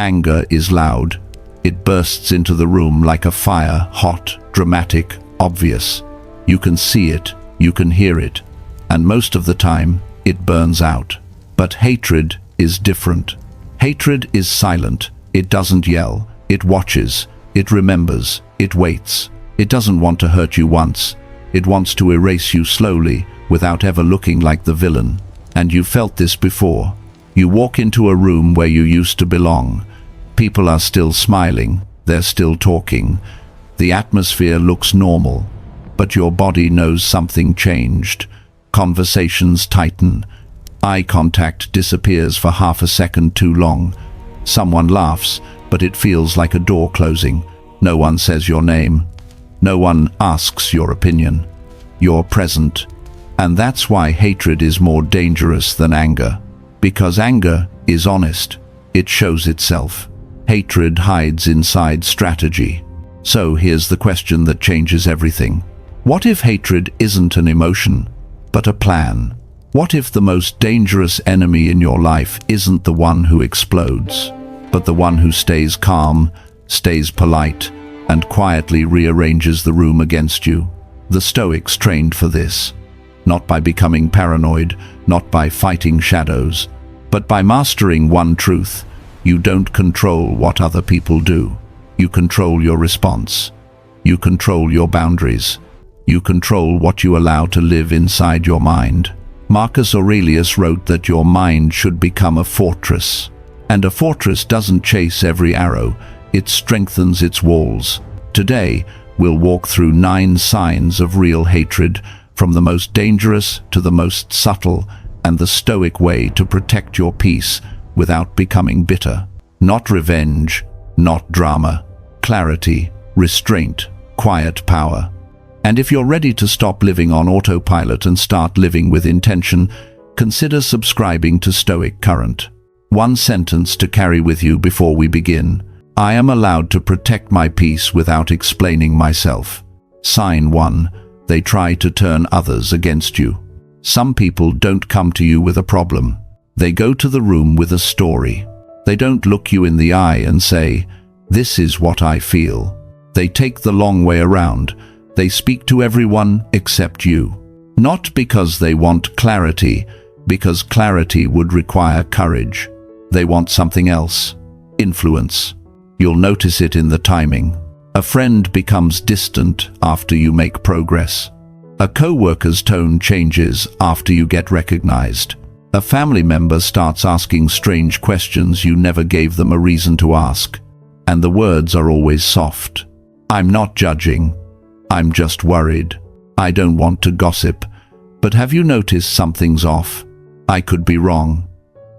Anger is loud. It bursts into the room like a fire, hot, dramatic, obvious. You can see it, you can hear it, and most of the time, it burns out. But hatred is different. Hatred is silent. It doesn't yell. It watches. It remembers. It waits. It doesn't want to hurt you once. It wants to erase you slowly, without ever looking like the villain. And you felt this before. You walk into a room where you used to belong. People are still smiling. They're still talking. The atmosphere looks normal. But your body knows something changed. Conversations tighten. Eye contact disappears for half a second too long. Someone laughs, but it feels like a door closing. No one says your name. No one asks your opinion. You're present. And that's why hatred is more dangerous than anger. Because anger is honest. It shows itself. Hatred hides inside strategy. So here's the question that changes everything. What if hatred isn't an emotion, but a plan? What if the most dangerous enemy in your life isn't the one who explodes, but the one who stays calm, stays polite, and quietly rearranges the room against you? The Stoics trained for this, not by becoming paranoid, not by fighting shadows, but by mastering one truth. You don't control what other people do. You control your response. You control your boundaries. You control what you allow to live inside your mind. Marcus Aurelius wrote that your mind should become a fortress. And a fortress doesn't chase every arrow, it strengthens its walls. Today, we'll walk through 9 signs of real hatred, from the most dangerous to the most subtle, and the Stoic way to protect your peace without becoming bitter. Not revenge, not drama. Clarity, restraint, quiet power. And if you're ready to stop living on autopilot and start living with intention, consider subscribing to Stoic Current. One sentence to carry with you before we begin. I am allowed to protect my peace without explaining myself. Sign 1. They try to turn others against you. Some people don't come to you with a problem. They go to the room with a story. They don't look you in the eye and say, "This is what I feel." They take the long way around. They speak to everyone except you. Not because they want clarity, because clarity would require courage. They want something else. Influence. You'll notice it in the timing. A friend becomes distant after you make progress. A co-worker's tone changes after you get recognized. A family member starts asking strange questions you never gave them a reason to ask. And the words are always soft. I'm not judging. I'm just worried. I don't want to gossip. But have you noticed something's off? I could be wrong.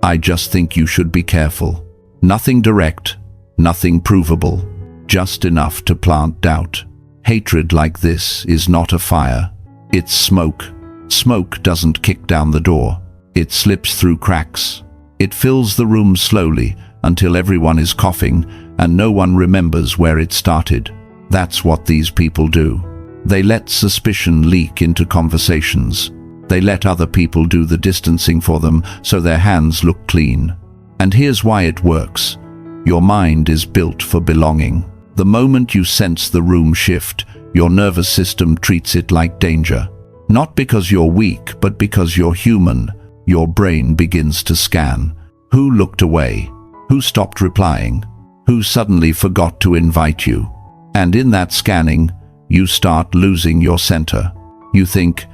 I just think you should be careful. Nothing direct, nothing provable, just enough to plant doubt. Hatred like this is not a fire. It's smoke. Smoke doesn't kick down the door. It slips through cracks. It fills the room slowly until everyone is coughing and no one remembers where it started. That's what these people do. They let suspicion leak into conversations. They let other people do the distancing for them so their hands look clean. And here's why it works. Your mind is built for belonging. The moment you sense the room shift, your nervous system treats it like danger. Not because you're weak, but because you're human. Your brain begins to scan. Who looked away? Who stopped replying? Who suddenly forgot to invite you? And in that scanning, you start losing your center. You think,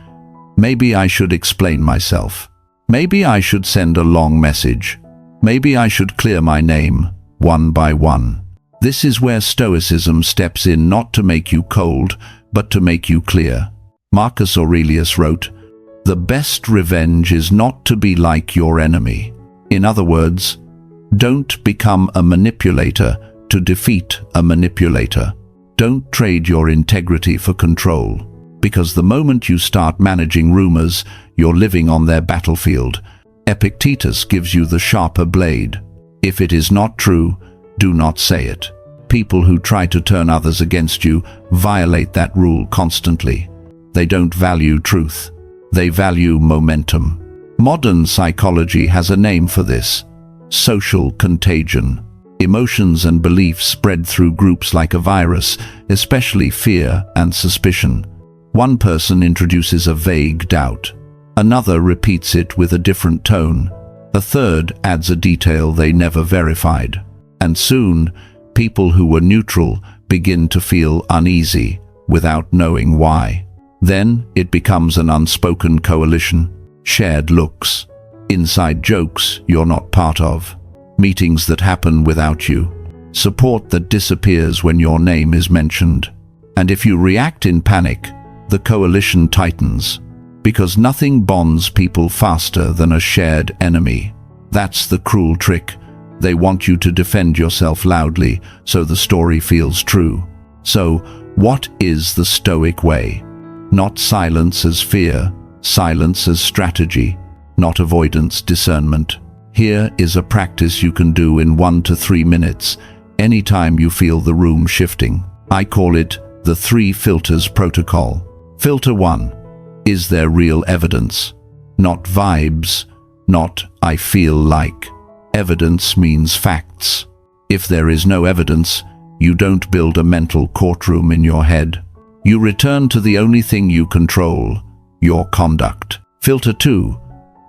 maybe I should explain myself. Maybe I should send a long message. Maybe I should clear my name, one by one. This is where Stoicism steps in, not to make you cold, but to make you clear. Marcus Aurelius wrote, "The best revenge is not to be like your enemy." In other words, don't become a manipulator to defeat a manipulator. Don't trade your integrity for control, because the moment you start managing rumors, you're living on their battlefield. Epictetus gives you the sharper blade. If it is not true, do not say it. People who try to turn others against you violate that rule constantly. They don't value truth. They value momentum. Modern psychology has a name for this: social contagion. Emotions and beliefs spread through groups like a virus, especially fear and suspicion. One person introduces a vague doubt. Another repeats it with a different tone. A third adds a detail they never verified. And soon, people who were neutral begin to feel uneasy without knowing why. Then it becomes an unspoken coalition. Shared looks, inside jokes you're not part of, meetings that happen without you, support that disappears when your name is mentioned. And if you react in panic, the coalition tightens, because nothing bonds people faster than a shared enemy. That's the cruel trick. They want you to defend yourself loudly so the story feels true. So, what is the Stoic way? Not silence as fear, silence as strategy, not avoidance, discernment. Here is a practice you can do in 1 to 3 minutes, anytime you feel the room shifting. I call it the 3 filters protocol. Filter 1. Is there real evidence? Not vibes, not I feel like. Evidence means facts. If there is no evidence, you don't build a mental courtroom in your head. You return to the only thing you control, your conduct. Filter 2.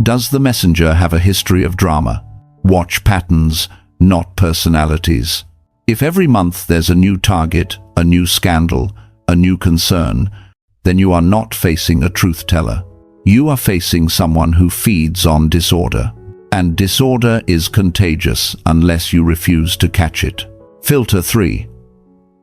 Does the messenger have a history of drama? Watch patterns, not personalities. If every month there's a new target, a new scandal, a new concern, then you are not facing a truth teller. You are facing someone who feeds on disorder. And disorder is contagious unless you refuse to catch it. Filter 3.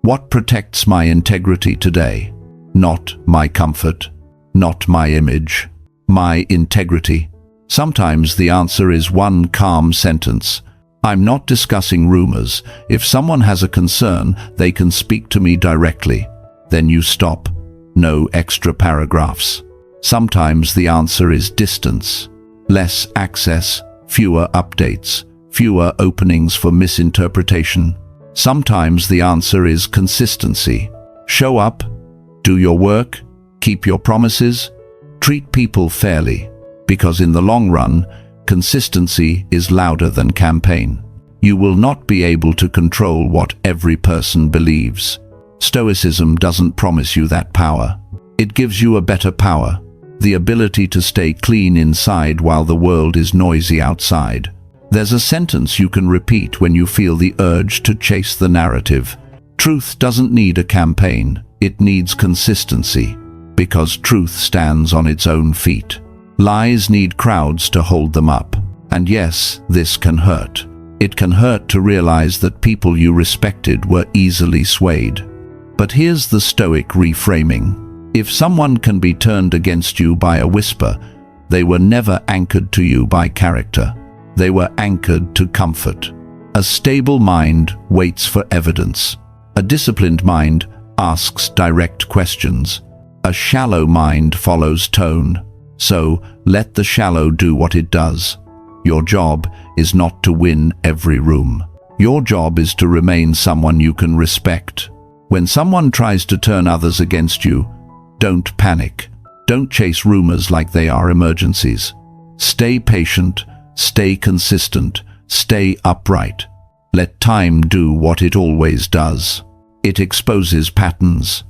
What protects my integrity today? Not my comfort, not my image, my integrity. Sometimes the answer is one calm sentence. I'm not discussing rumors. If someone has a concern, they can speak to me directly. Then you stop. No extra paragraphs. Sometimes the answer is distance. Less access, fewer updates, fewer openings for misinterpretation. Sometimes the answer is consistency. Show up, do your work, keep your promises, treat people fairly, because in the long run, consistency is louder than campaign. You will not be able to control what every person believes. Stoicism doesn't promise you that power. It gives you a better power, the ability to stay clean inside while the world is noisy outside. There's a sentence you can repeat when you feel the urge to chase the narrative. Truth doesn't need a campaign, it needs consistency, because truth stands on its own feet. Lies need crowds to hold them up. And yes, this can hurt. It can hurt to realize that people you respected were easily swayed. But here's the Stoic reframing. If someone can be turned against you by a whisper, they were never anchored to you by character. They were anchored to comfort. A stable mind waits for evidence. A disciplined mind asks direct questions. A shallow mind follows tone. So, let the shallow do what it does. Your job is not to win every room. Your job is to remain someone you can respect. When someone tries to turn others against you, don't panic. Don't chase rumors like they are emergencies. Stay patient, stay consistent, stay upright. Let time do what it always does. It exposes patterns.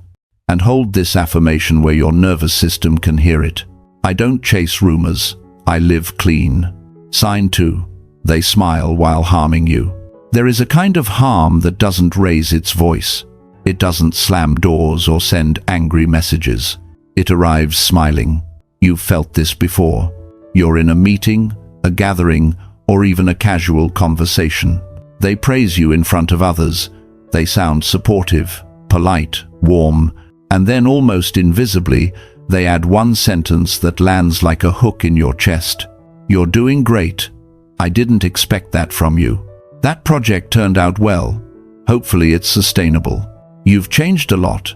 And hold this affirmation where your nervous system can hear it. I don't chase rumors, I live clean. Sign 2. They smile while harming you. There is a kind of harm that doesn't raise its voice. It doesn't slam doors or send angry messages. It arrives smiling. You've felt this before. You're in a meeting, a gathering, or even a casual conversation. They praise you in front of others. They sound supportive, polite, warm, and then almost invisibly, they add one sentence that lands like a hook in your chest. You're doing great. I didn't expect that from you. That project turned out well. Hopefully it's sustainable. You've changed a lot.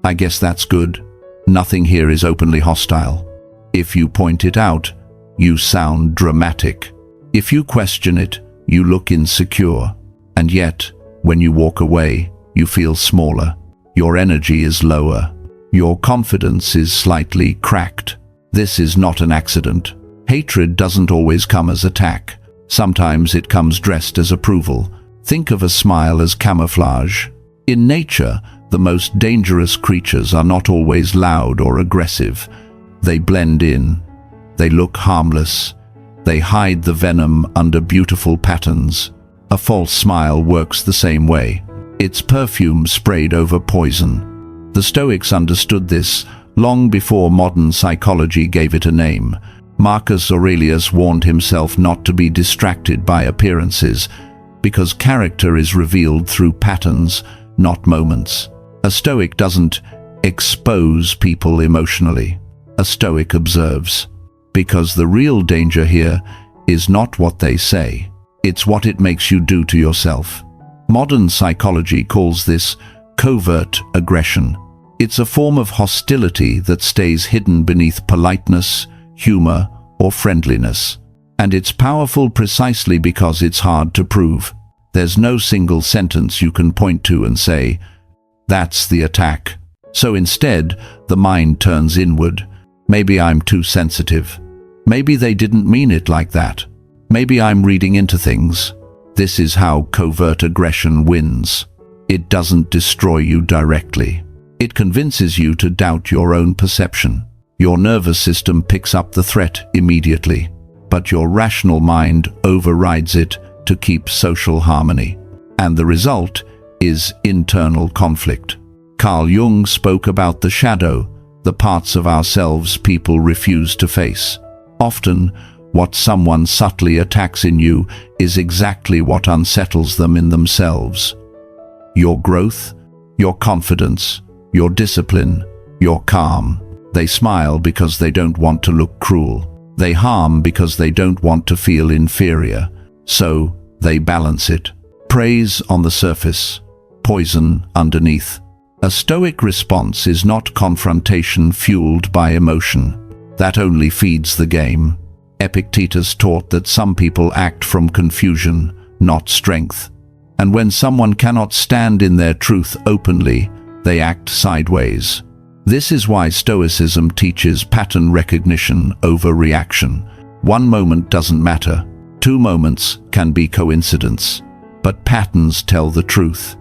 I guess that's good. Nothing here is openly hostile. If you point it out, you sound dramatic. If you question it, you look insecure. And yet, when you walk away, you feel smaller. Your energy is lower. Your confidence is slightly cracked. This is not an accident. Hatred doesn't always come as attack. Sometimes it comes dressed as approval. Think of a smile as camouflage. In nature, the most dangerous creatures are not always loud or aggressive. They blend in. They look harmless. They hide the venom under beautiful patterns. A false smile works the same way. It's perfume sprayed over poison. The Stoics understood this long before modern psychology gave it a name. Marcus Aurelius warned himself not to be distracted by appearances, because character is revealed through patterns, not moments. A Stoic doesn't expose people emotionally. A Stoic observes. Because the real danger here is not what they say. It's what it makes you do to yourself. Modern psychology calls this covert aggression. It's a form of hostility that stays hidden beneath politeness, humor, or friendliness. And it's powerful precisely because it's hard to prove. There's no single sentence you can point to and say, "That's the attack." So instead, the mind turns inward. Maybe I'm too sensitive. Maybe they didn't mean it like that. Maybe I'm reading into things. This is how covert aggression wins. It doesn't destroy you directly. It convinces you to doubt your own perception. Your nervous system picks up the threat immediately, but your rational mind overrides it to keep social harmony. And the result is internal conflict. Carl Jung spoke about the shadow, the parts of ourselves people refuse to face. Often, what someone subtly attacks in you is exactly what unsettles them in themselves. Your growth, your confidence, your discipline, your calm. They smile because they don't want to look cruel. They harm because they don't want to feel inferior. So, they balance it. Praise on the surface, poison underneath. A Stoic response is not confrontation fueled by emotion. That only feeds the game. Epictetus taught that some people act from confusion, not strength. And when someone cannot stand in their truth openly, they act sideways. This is why Stoicism teaches pattern recognition over reaction. One moment doesn't matter. 2 moments can be coincidence. But patterns tell the truth.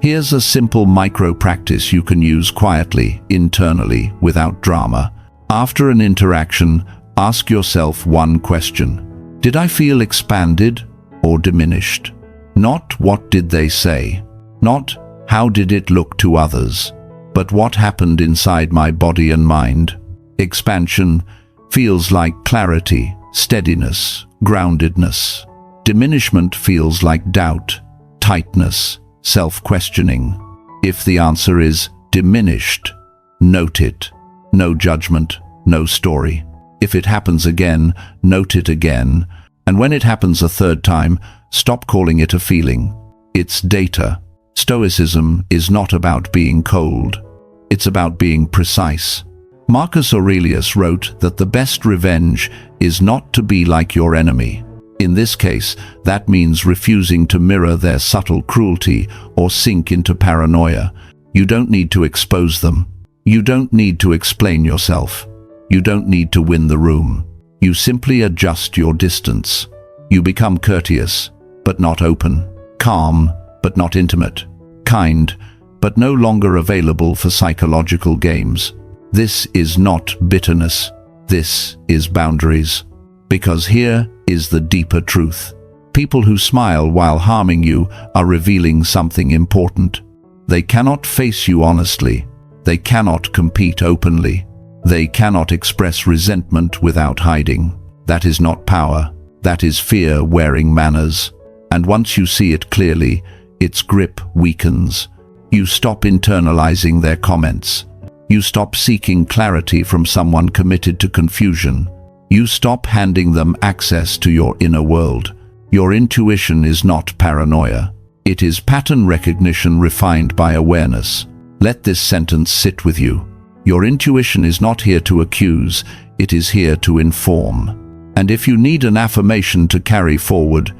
Here's a simple micro-practice you can use quietly, internally, without drama. After an interaction, ask yourself one question. Did I feel expanded or diminished? Not what did they say, not how did it look to others, but what happened inside my body and mind. Expansion feels like clarity, steadiness, groundedness. Diminishment feels like doubt, tightness, self-questioning. If the answer is diminished, note it. No judgment, no story. If it happens again, note it again. And when it happens a third time, stop calling it a feeling. It's data. Stoicism is not about being cold. It's about being precise. Marcus Aurelius wrote that the best revenge is not to be like your enemy. In this case, that means refusing to mirror their subtle cruelty or sink into paranoia. You don't need to expose them. You don't need to explain yourself. You don't need to win the room. You simply adjust your distance. You become courteous, but not open. Calm, but not intimate. Kind, but no longer available for psychological games. This is not bitterness. This is boundaries. Because here is the deeper truth. People who smile while harming you are revealing something important. They cannot face you honestly. They cannot compete openly. They cannot express resentment without hiding. That is not power. That is fear wearing manners. And once you see it clearly, its grip weakens. You stop internalizing their comments. You stop seeking clarity from someone committed to confusion. You stop handing them access to your inner world. Your intuition is not paranoia. It is pattern recognition refined by awareness. Let this sentence sit with you. Your intuition is not here to accuse, it is here to inform. And if you need an affirmation to carry forward,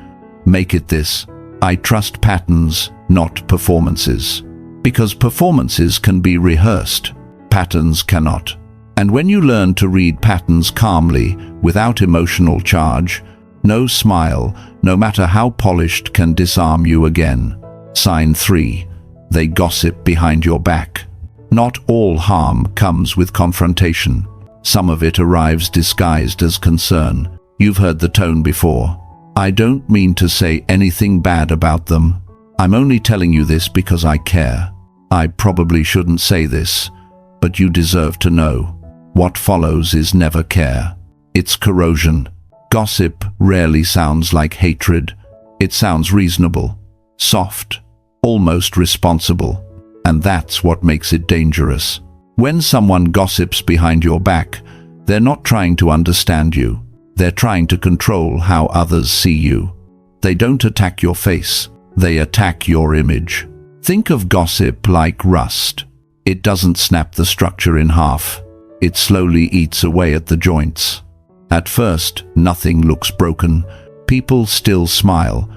make it this: I trust patterns, not performances. Because performances can be rehearsed, patterns cannot. And when you learn to read patterns calmly, without emotional charge, no smile, no matter how polished, can disarm you again. Sign 3. They gossip behind your back. Not all harm comes with confrontation. Some of it arrives disguised as concern. You've heard the tone before. I don't mean to say anything bad about them. I'm only telling you this because I care. I probably shouldn't say this, but you deserve to know. What follows is never care. It's corrosion. Gossip rarely sounds like hatred. It sounds reasonable, soft, almost responsible. And that's what makes it dangerous. When someone gossips behind your back, they're not trying to understand you. They're trying to control how others see you. They don't attack your face. They attack your image. Think of gossip like rust. It doesn't snap the structure in half. It slowly eats away at the joints. At first, nothing looks broken. People still smile.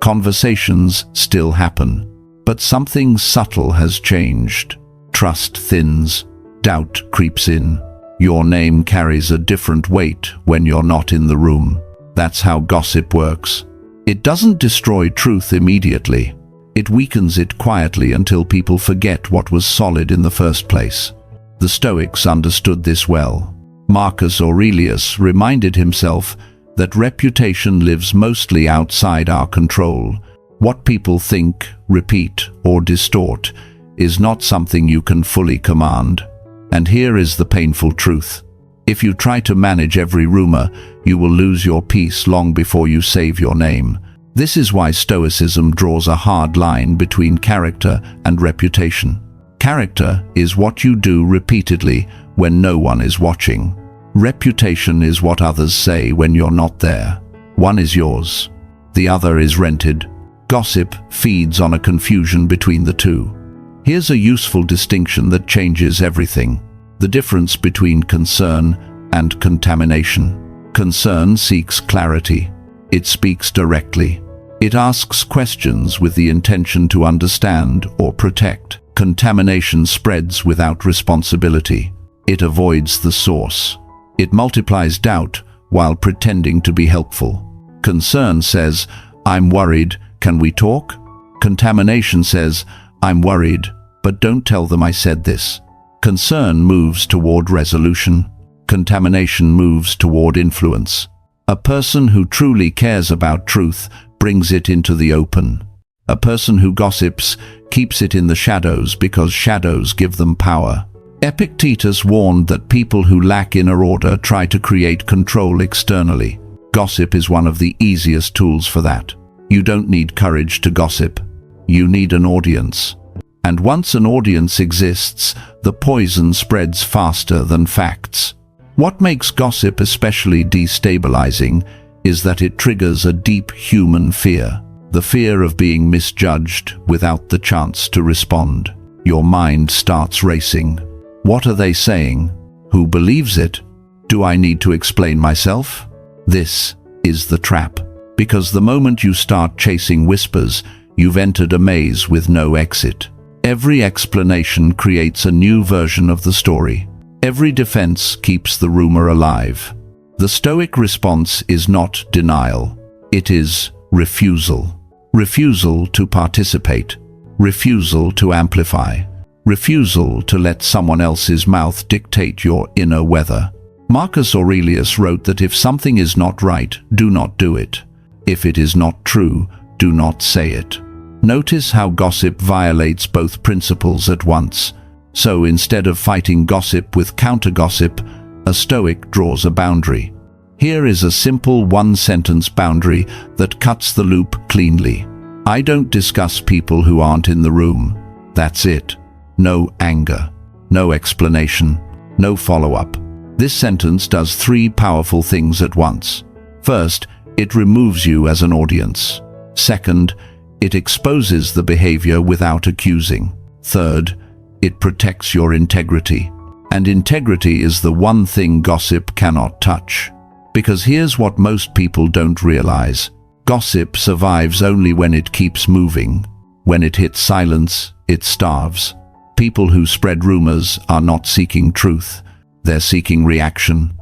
Conversations still happen. But something subtle has changed. Trust thins. Doubt creeps in. Your name carries a different weight when you're not in the room. That's how gossip works. It doesn't destroy truth immediately. It weakens it quietly until people forget what was solid in the first place. The Stoics understood this well. Marcus Aurelius reminded himself that reputation lives mostly outside our control. What people think, repeat, or distort is not something you can fully command. And here is the painful truth. If you try to manage every rumor, you will lose your peace long before you save your name. This is why Stoicism draws a hard line between character and reputation. Character is what you do repeatedly when no one is watching. Reputation is what others say when you're not there. One is yours. The other is rented. Gossip feeds on a confusion between the two. Here's a useful distinction that changes everything. The difference between concern and contamination. Concern seeks clarity. It speaks directly. It asks questions with the intention to understand or protect. Contamination spreads without responsibility. It avoids the source. It multiplies doubt while pretending to be helpful. Concern says, "I'm worried, can we talk?" Contamination says, "I'm worried, but don't tell them I said this." Concern moves toward resolution. Contamination moves toward influence. A person who truly cares about truth brings it into the open. A person who gossips keeps it in the shadows because shadows give them power. Epictetus warned that people who lack inner order try to create control externally. Gossip is one of the easiest tools for that. You don't need courage to gossip. You need an audience. And once an audience exists, the poison spreads faster than facts. What makes gossip especially destabilizing is that it triggers a deep human fear. The fear of being misjudged without the chance to respond. Your mind starts racing. What are they saying? Who believes it? Do I need to explain myself? This is the trap. Because the moment you start chasing whispers, you've entered a maze with no exit. Every explanation creates a new version of the story. Every defense keeps the rumor alive. The Stoic response is not denial. It is refusal. Refusal to participate. Refusal to amplify. Refusal to let someone else's mouth dictate your inner weather. Marcus Aurelius wrote that if something is not right, do not do it. If it is not true, do not say it. Notice how gossip violates both principles at once. So instead of fighting gossip with counter-gossip, a Stoic draws a boundary. Here is a simple one-sentence boundary that cuts the loop cleanly. I don't discuss people who aren't in the room. That's it. No anger, no explanation, no follow-up. This sentence does three powerful things at once. First, it removes you as an audience. Second, it exposes the behavior without accusing. Third, it protects your integrity. And integrity is the one thing gossip cannot touch. Because here's what most people don't realize. Gossip survives only when it keeps moving. When it hits silence, it starves. People who spread rumors are not seeking truth. They're seeking reaction,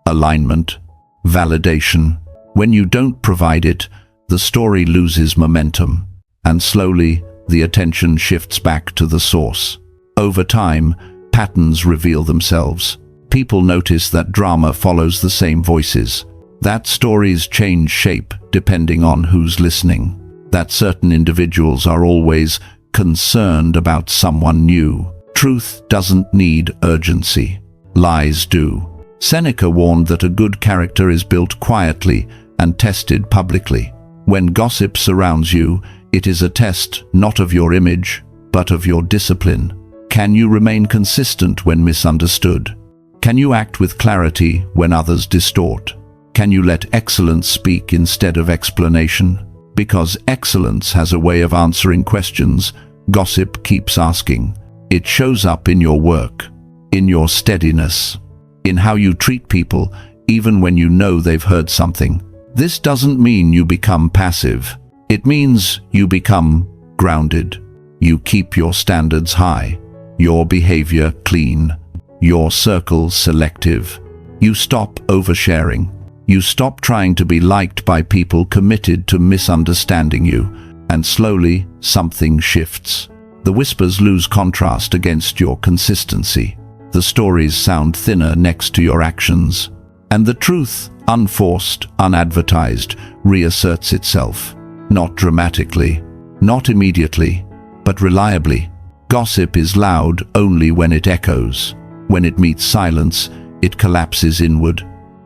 alignment, validation. When you don't provide it, the story loses momentum, and slowly the attention shifts back to the source. Over time, patterns reveal themselves. People notice that drama follows the same voices, that stories change shape depending on who's listening, that certain individuals are always concerned about someone new. Truth doesn't need urgency. Lies do. Seneca warned that a good character is built quietly and tested publicly. When gossip surrounds you, it is a test not of your image, but of your discipline. Can you remain consistent when misunderstood? Can you act with clarity when others distort? Can you let excellence speak instead of explanation? Because excellence has a way of answering questions gossip keeps asking. It shows up in your work, in your steadiness, in how you treat people, even when you know they've heard something. This doesn't mean you become passive. It means you become grounded. You keep your standards high, your behavior clean, your circle selective. You stop oversharing. You stop trying to be liked by people committed to misunderstanding you, and slowly something shifts. The whispers lose contrast against your consistency. The stories sound thinner next to your actions. And the truth, unforced, unadvertised, reasserts itself. Not dramatically, not immediately, but reliably. Gossip is loud only when it echoes. When it meets silence, it collapses inward.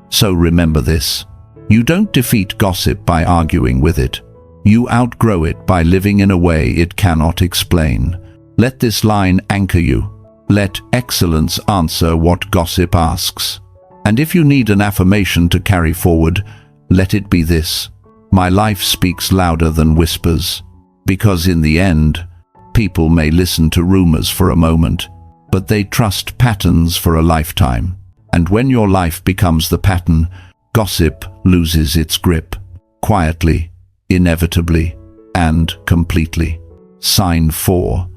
So remember this. You don't defeat gossip by arguing with it. You outgrow it by living in a way it cannot explain. Let this line anchor you. Let excellence answer what gossip asks. And if you need an affirmation to carry forward, let it be this: my life speaks louder than whispers. Because in the end, people may listen to rumors for a moment, but they trust patterns for a lifetime. And when your life becomes the pattern, gossip loses its grip. Quietly, inevitably, and completely. Sign 4.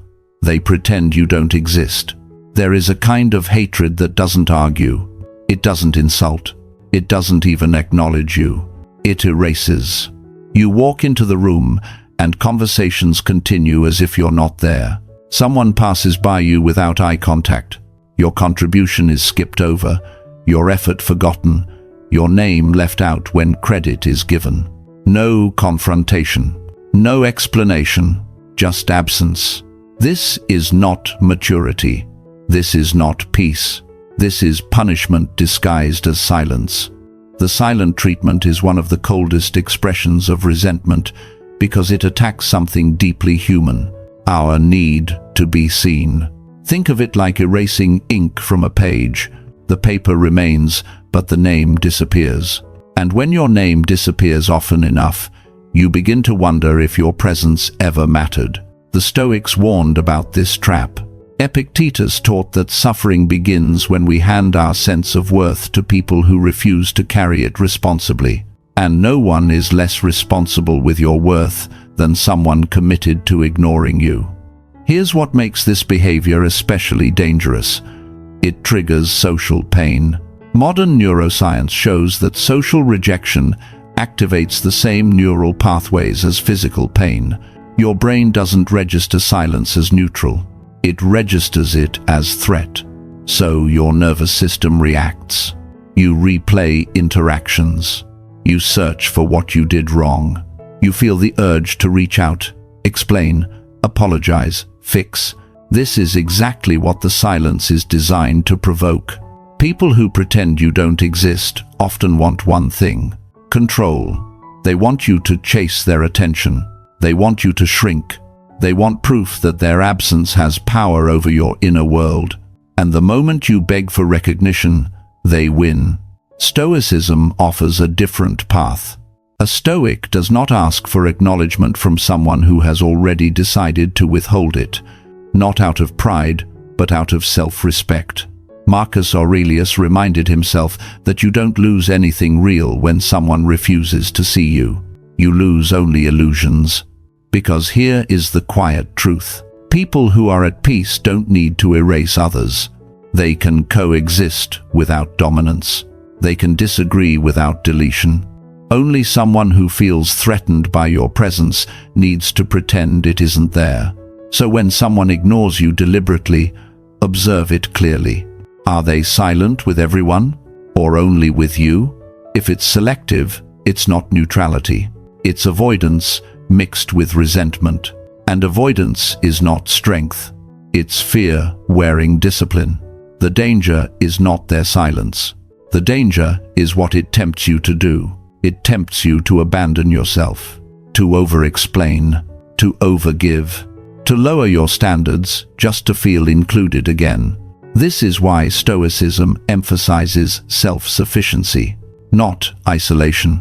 They pretend you don't exist. There is a kind of hatred that doesn't argue. It doesn't insult. It doesn't even acknowledge you. It erases. You walk into the room, and conversations continue as if you're not there. Someone passes by you without eye contact. Your contribution is skipped over, your effort forgotten, your name left out when credit is given. No confrontation, no explanation, just absence. This is not maturity. This is not peace. This is punishment disguised as silence. The silent treatment is one of the coldest expressions of resentment because it attacks something deeply human, our need to be seen. Think of it like erasing ink from a page. The paper remains, but the name disappears. And when your name disappears often enough, you begin to wonder if your presence ever mattered. The Stoics warned about this trap. Epictetus taught that suffering begins when we hand our sense of worth to people who refuse to carry it responsibly. And no one is less responsible with your worth than someone committed to ignoring you. Here's what makes this behavior especially dangerous. It triggers social pain. Modern neuroscience shows that social rejection activates the same neural pathways as physical pain. Your brain doesn't register silence as neutral. It registers it as threat. So your nervous system reacts. You replay interactions. You search for what you did wrong. You feel the urge to reach out, explain, apologize, fix. This is exactly what the silence is designed to provoke. People who pretend you don't exist often want one thing: control. They want you to chase their attention. They want you to shrink. They want proof that their absence has power over your inner world. And the moment you beg for recognition, they win. Stoicism offers a different path. A Stoic does not ask for acknowledgement from someone who has already decided to withhold it, not out of pride, but out of self-respect. Marcus Aurelius reminded himself that you don't lose anything real when someone refuses to see you. You lose only illusions. Because here is the quiet truth. People who are at peace don't need to erase others. They can coexist without dominance. They can disagree without deletion. Only someone who feels threatened by your presence needs to pretend it isn't there. So when someone ignores you deliberately, observe it clearly. Are they silent with everyone, or only with you? If it's selective, it's not neutrality. It's avoidance mixed with resentment. And avoidance is not strength. It's fear wearing discipline. The danger is not their silence. The danger is what it tempts you to do. It tempts you to abandon yourself, to over-explain, to overgive, to lower your standards just to feel included again. This is why Stoicism emphasizes self-sufficiency, not isolation,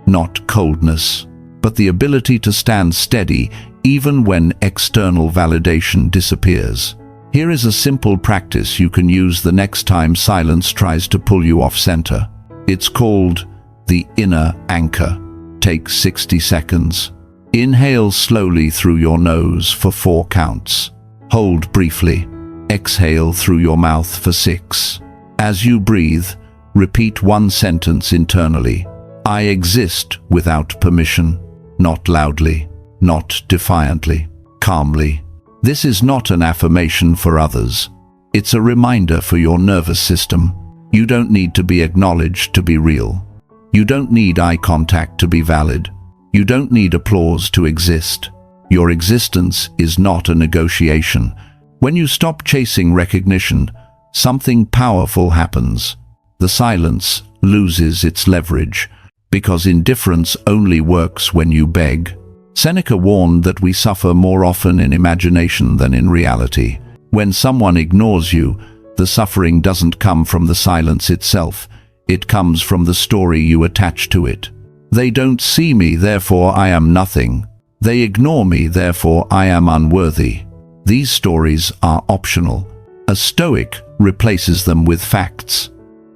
not coldness, but the ability to stand steady even when external validation disappears. Here is a simple practice you can use the next time silence tries to pull you off center. It's called the inner anchor. Take 60 seconds. Inhale slowly through your nose for 4 counts. Hold briefly. Exhale through your mouth for 6. As you breathe, repeat one sentence internally. I exist without permission, not loudly, not defiantly, calmly. This is not an affirmation for others. It's a reminder for your nervous system. You don't need to be acknowledged to be real. You don't need eye contact to be valid. You don't need applause to exist. Your existence is not a negotiation. When you stop chasing recognition, something powerful happens. The silence loses its leverage, because indifference only works when you beg. Seneca warned that we suffer more often in imagination than in reality. When someone ignores you, the suffering doesn't come from the silence itself. It comes from the story you attach to it. They don't see me, therefore I am nothing. They ignore me, therefore I am unworthy. These stories are optional. A Stoic replaces them with facts.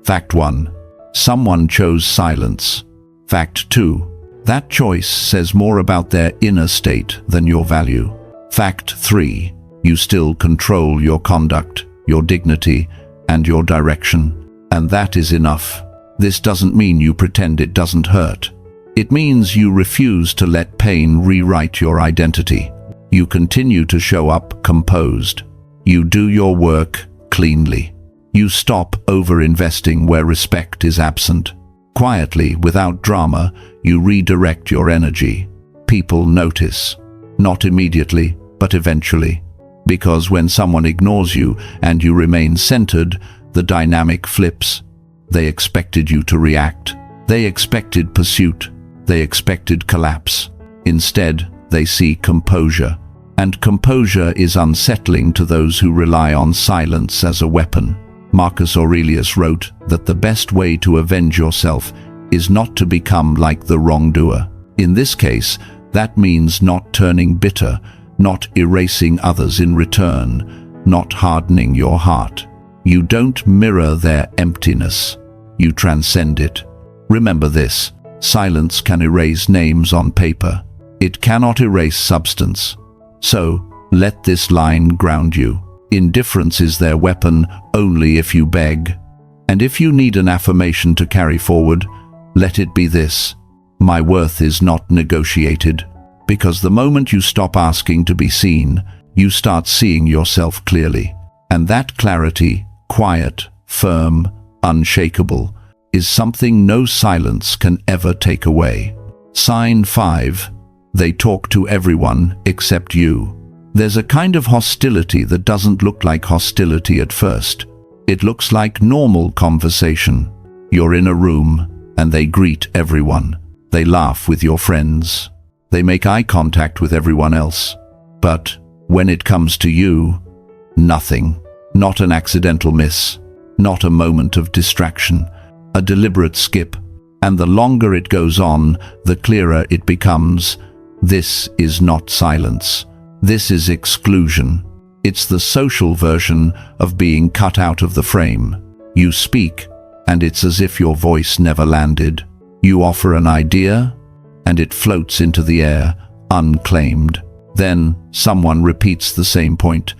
Fact 1. Someone chose silence. Fact 2. That choice says more about their inner state than your value. Fact 3. You still control your conduct, your dignity, and your direction. And that is enough. This doesn't mean you pretend it doesn't hurt. It means you refuse to let pain rewrite your identity. You continue to show up composed. You do your work cleanly. You stop over-investing where respect is absent. Quietly, without drama, you redirect your energy. People notice. Not immediately, but eventually. Because when someone ignores you and you remain centered, the dynamic flips. They expected you to react. They expected pursuit. They expected collapse. Instead, they see composure. And composure is unsettling to those who rely on silence as a weapon. Marcus Aurelius wrote that the best way to avenge yourself is not to become like the wrongdoer. In this case, that means not turning bitter, not erasing others in return, not hardening your heart. You don't mirror their emptiness. You transcend it. Remember this: silence can erase names on paper. It cannot erase substance. So, let this line ground you. Indifference is their weapon only if you beg. And if you need an affirmation to carry forward, let it be this: my worth is not negotiated. Because the moment you stop asking to be seen, you start seeing yourself clearly. And that clarity, quiet, firm, unshakable, is something no silence can ever take away. Sign 5. They talk to everyone except you. There's a kind of hostility that doesn't look like hostility at first. It looks like normal conversation. You're in a room, and they greet everyone. They laugh with your friends. They make eye contact with everyone else. But when it comes to you, nothing. Not an accidental miss. Not a moment of distraction. A deliberate skip. And the longer it goes on, the clearer it becomes. This is not silence. This is exclusion. It's the social version of being cut out of the frame. You speak, and it's as if your voice never landed. You offer an idea, and it floats into the air, unclaimed. Then someone repeats the same point,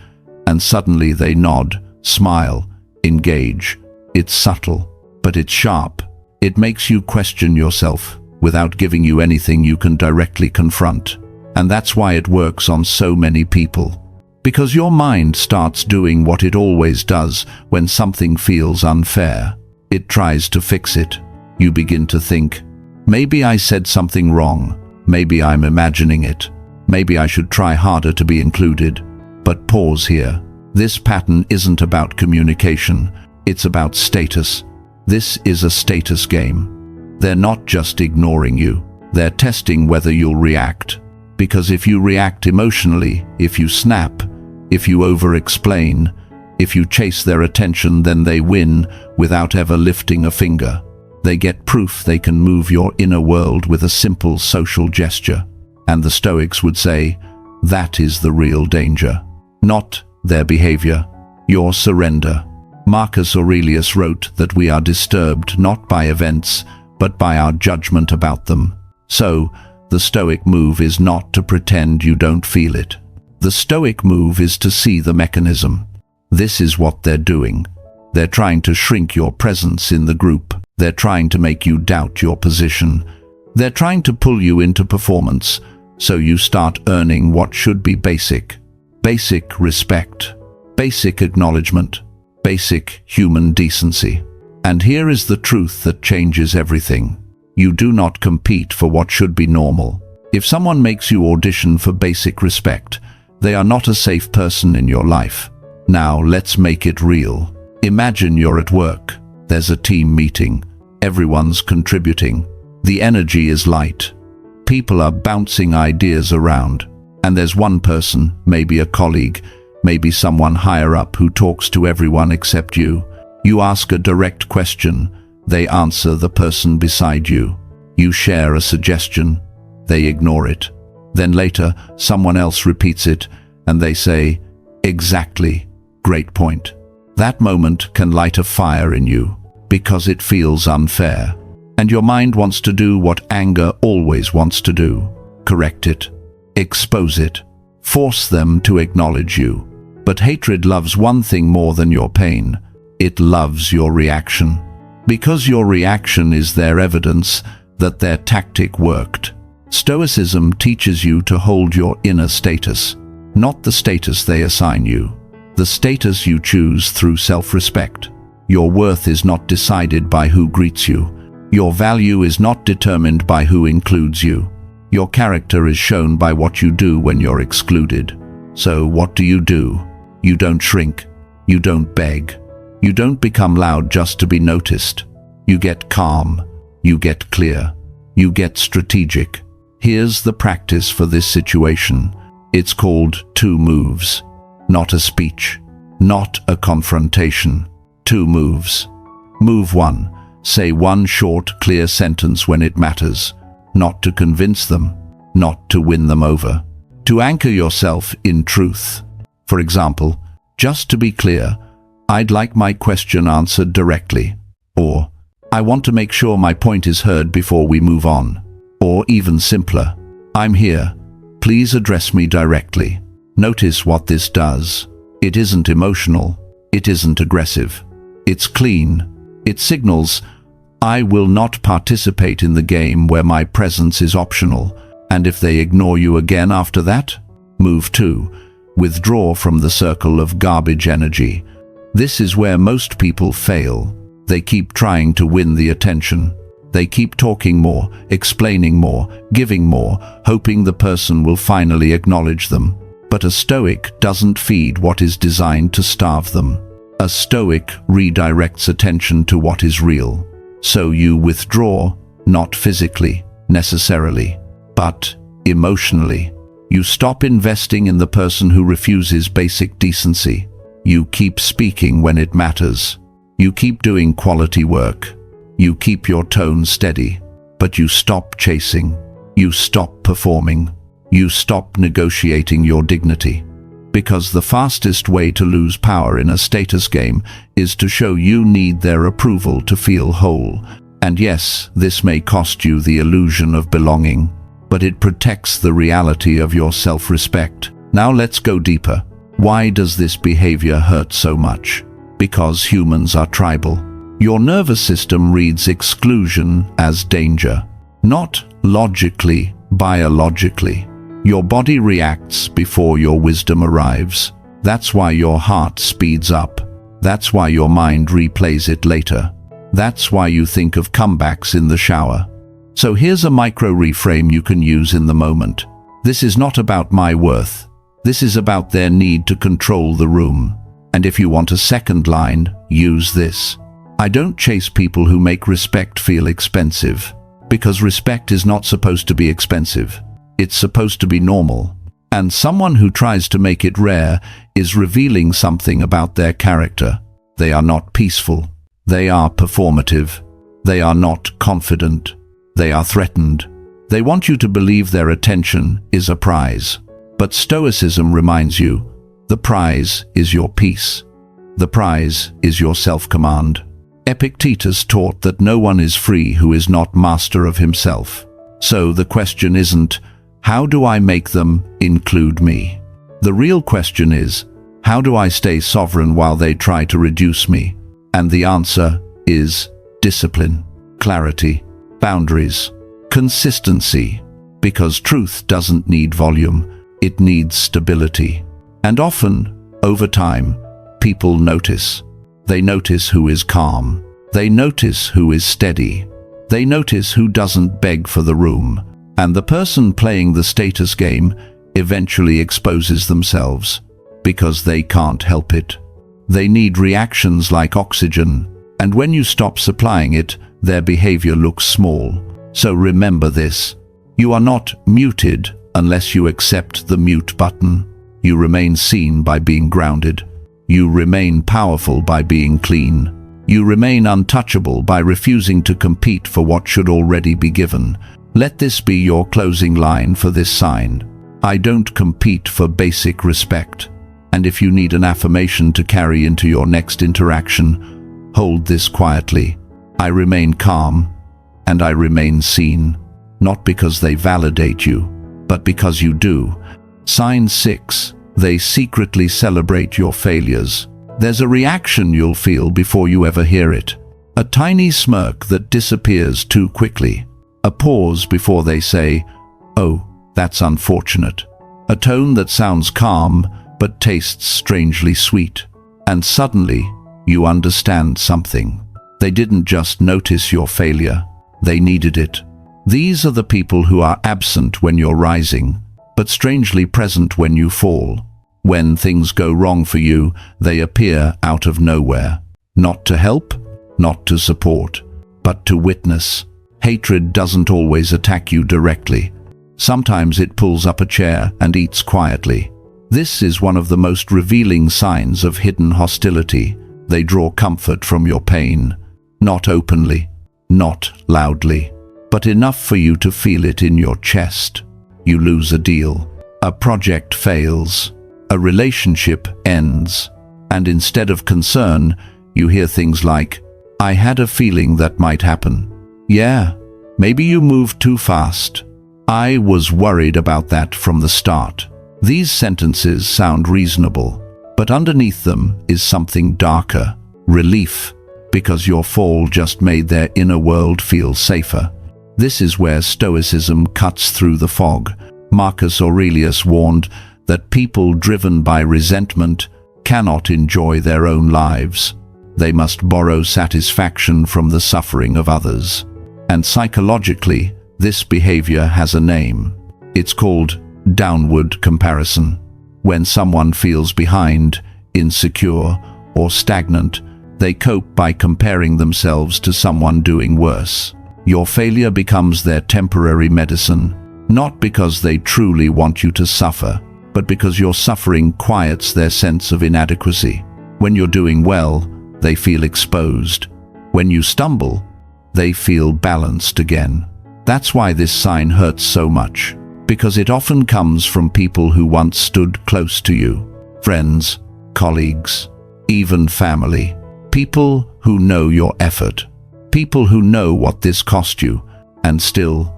and suddenly they nod, smile, engage. It's subtle, but it's sharp. It makes you question yourself. without giving you anything you can directly confront. And that's why it works on so many people. Because your mind starts doing what it always does when something feels unfair. It tries to fix it. You begin to think, maybe I said something wrong. Maybe I'm imagining it. Maybe I should try harder to be included. But pause here. This pattern isn't about communication. It's about status. This is a status game. They're not just ignoring you. They're testing whether you'll react. Because if you react emotionally, if you snap, if you over-explain, if you chase their attention, then they win without ever lifting a finger. They get proof they can move your inner world with a simple social gesture. And the Stoics would say, that is the real danger. Not their behavior, your surrender. Marcus Aurelius wrote that we are disturbed not by events, but by our judgment about them. So, the Stoic move is not to pretend you don't feel it. The Stoic move is to see the mechanism. This is what they're doing. They're trying to shrink your presence in the group. They're trying to make you doubt your position. They're trying to pull you into performance, so you start earning what should be basic. Basic respect, basic acknowledgement, basic human decency. And here is the truth that changes everything. You do not compete for what should be normal. If someone makes you audition for basic respect, they are not a safe person in your life. Now let's make it real. Imagine you're at work. There's a team meeting. Everyone's contributing. The energy is light. People are bouncing ideas around. And there's one person, maybe a colleague, maybe someone higher up who talks to everyone except you. You ask a direct question. They answer the person beside you. You share a suggestion. They ignore it. Then later, someone else repeats it, and they say, exactly, great point. That moment can light a fire in you, because it feels unfair. And your mind wants to do what anger always wants to do. Correct it. Expose it. Force them to acknowledge you. But hatred loves one thing more than your pain. It loves your reaction. Because your reaction is their evidence that their tactic worked. Stoicism teaches you to hold your inner status, not the status they assign you. The status you choose through self-respect. Your worth is not decided by who greets you. Your value is not determined by who includes you. Your character is shown by what you do when you're excluded. So what do? You don't shrink. You don't beg. You don't become loud just to be noticed. You get calm. You get clear. You get strategic. Here's the practice for this situation. It's called 2 moves. Not a speech. Not a confrontation. 2 moves. Move 1. Say one short, clear sentence when it matters. Not to convince them. Not to win them over. To anchor yourself in truth. For example, just to be clear, I'd like my question answered directly. Or, I want to make sure my point is heard before we move on. Or even simpler, I'm here. Please address me directly. Notice what this does. It isn't emotional. It isn't aggressive. It's clean. It signals, I will not participate in the game where my presence is optional. And if they ignore you again after that, move 2. Withdraw from the circle of garbage energy. This is where most people fail. They keep trying to win the attention. They keep talking more, explaining more, giving more, hoping the person will finally acknowledge them. But a Stoic doesn't feed what is designed to starve them. A Stoic redirects attention to what is real. So you withdraw, not physically, necessarily, but emotionally. You stop investing in the person who refuses basic decency. You keep speaking when it matters. You keep doing quality work. You keep your tone steady, but you stop chasing. You stop performing. You stop negotiating your dignity. Because the fastest way to lose power in a status game is to show you need their approval to feel whole. And yes, this may cost you the illusion of belonging, but it protects the reality of your self-respect. Now let's go deeper. Why does this behavior hurt so much? Because humans are tribal. Your nervous system reads exclusion as danger. Not logically, biologically. Your body reacts before your wisdom arrives. That's why your heart speeds up. That's why your mind replays it later. That's why you think of comebacks in the shower. So here's a micro reframe you can use in the moment. This is not about my worth. This is about their need to control the room. And if you want a second line, use this. I don't chase people who make respect feel expensive, because respect is not supposed to be expensive. It's supposed to be normal. And someone who tries to make it rare is revealing something about their character. They are not peaceful. They are performative. They are not confident. They are threatened. They want you to believe their attention is a prize. But Stoicism reminds you, the prize is your peace. The prize is your self-command. Epictetus taught that no one is free who is not master of himself. So the question isn't, how do I make them include me? The real question is, how do I stay sovereign while they try to reduce me? And the answer is discipline, clarity, boundaries, consistency. Because truth doesn't need volume, it needs stability. And often, over time, people notice. They notice who is calm. They notice who is steady. They notice who doesn't beg for the room. And the person playing the status game eventually exposes themselves, because they can't help it. They need reactions like oxygen, and when you stop supplying it, their behavior looks small. So remember this. You are not muted unless you accept the mute button. You remain seen by being grounded. You remain powerful by being clean. You remain untouchable by refusing to compete for what should already be given. Let this be your closing line for this sign. I don't compete for basic respect. And if you need an affirmation to carry into your next interaction, hold this quietly. I remain calm, and I remain seen, not because they validate you, but because you do. Sign 6. They secretly celebrate your failures. There's a reaction you'll feel before you ever hear it. A tiny smirk that disappears too quickly. A pause before they say, "Oh, that's unfortunate." A tone that sounds calm, but tastes strangely sweet. And suddenly, you understand something. They didn't just notice your failure, they needed it. These are the people who are absent when you're rising, but strangely present when you fall. When things go wrong for you, they appear out of nowhere. Not to help, not to support, but to witness. Hatred doesn't always attack you directly. Sometimes it pulls up a chair and eats quietly. This is one of the most revealing signs of hidden hostility. They draw comfort from your pain. Not openly, not loudly, but enough for you to feel it in your chest. You lose a deal. A project fails. A relationship ends. And instead of concern, you hear things like, "I had a feeling that might happen." "Yeah, maybe you moved too fast." "I was worried about that from the start." These sentences sound reasonable, but underneath them is something darker. Relief, because your fall just made their inner world feel safer. This is where Stoicism cuts through the fog. Marcus Aurelius warned that people driven by resentment cannot enjoy their own lives. They must borrow satisfaction from the suffering of others. And psychologically, this behavior has a name. It's called downward comparison. When someone feels behind, insecure, or stagnant, they cope by comparing themselves to someone doing worse. Your failure becomes their temporary medicine, not because they truly want you to suffer, but because your suffering quiets their sense of inadequacy. When you're doing well, they feel exposed. When you stumble, they feel balanced again. That's why this sign hurts so much, because it often comes from people who once stood close to you. Friends, colleagues, even family. People who know your effort. People who know what this cost you, and still,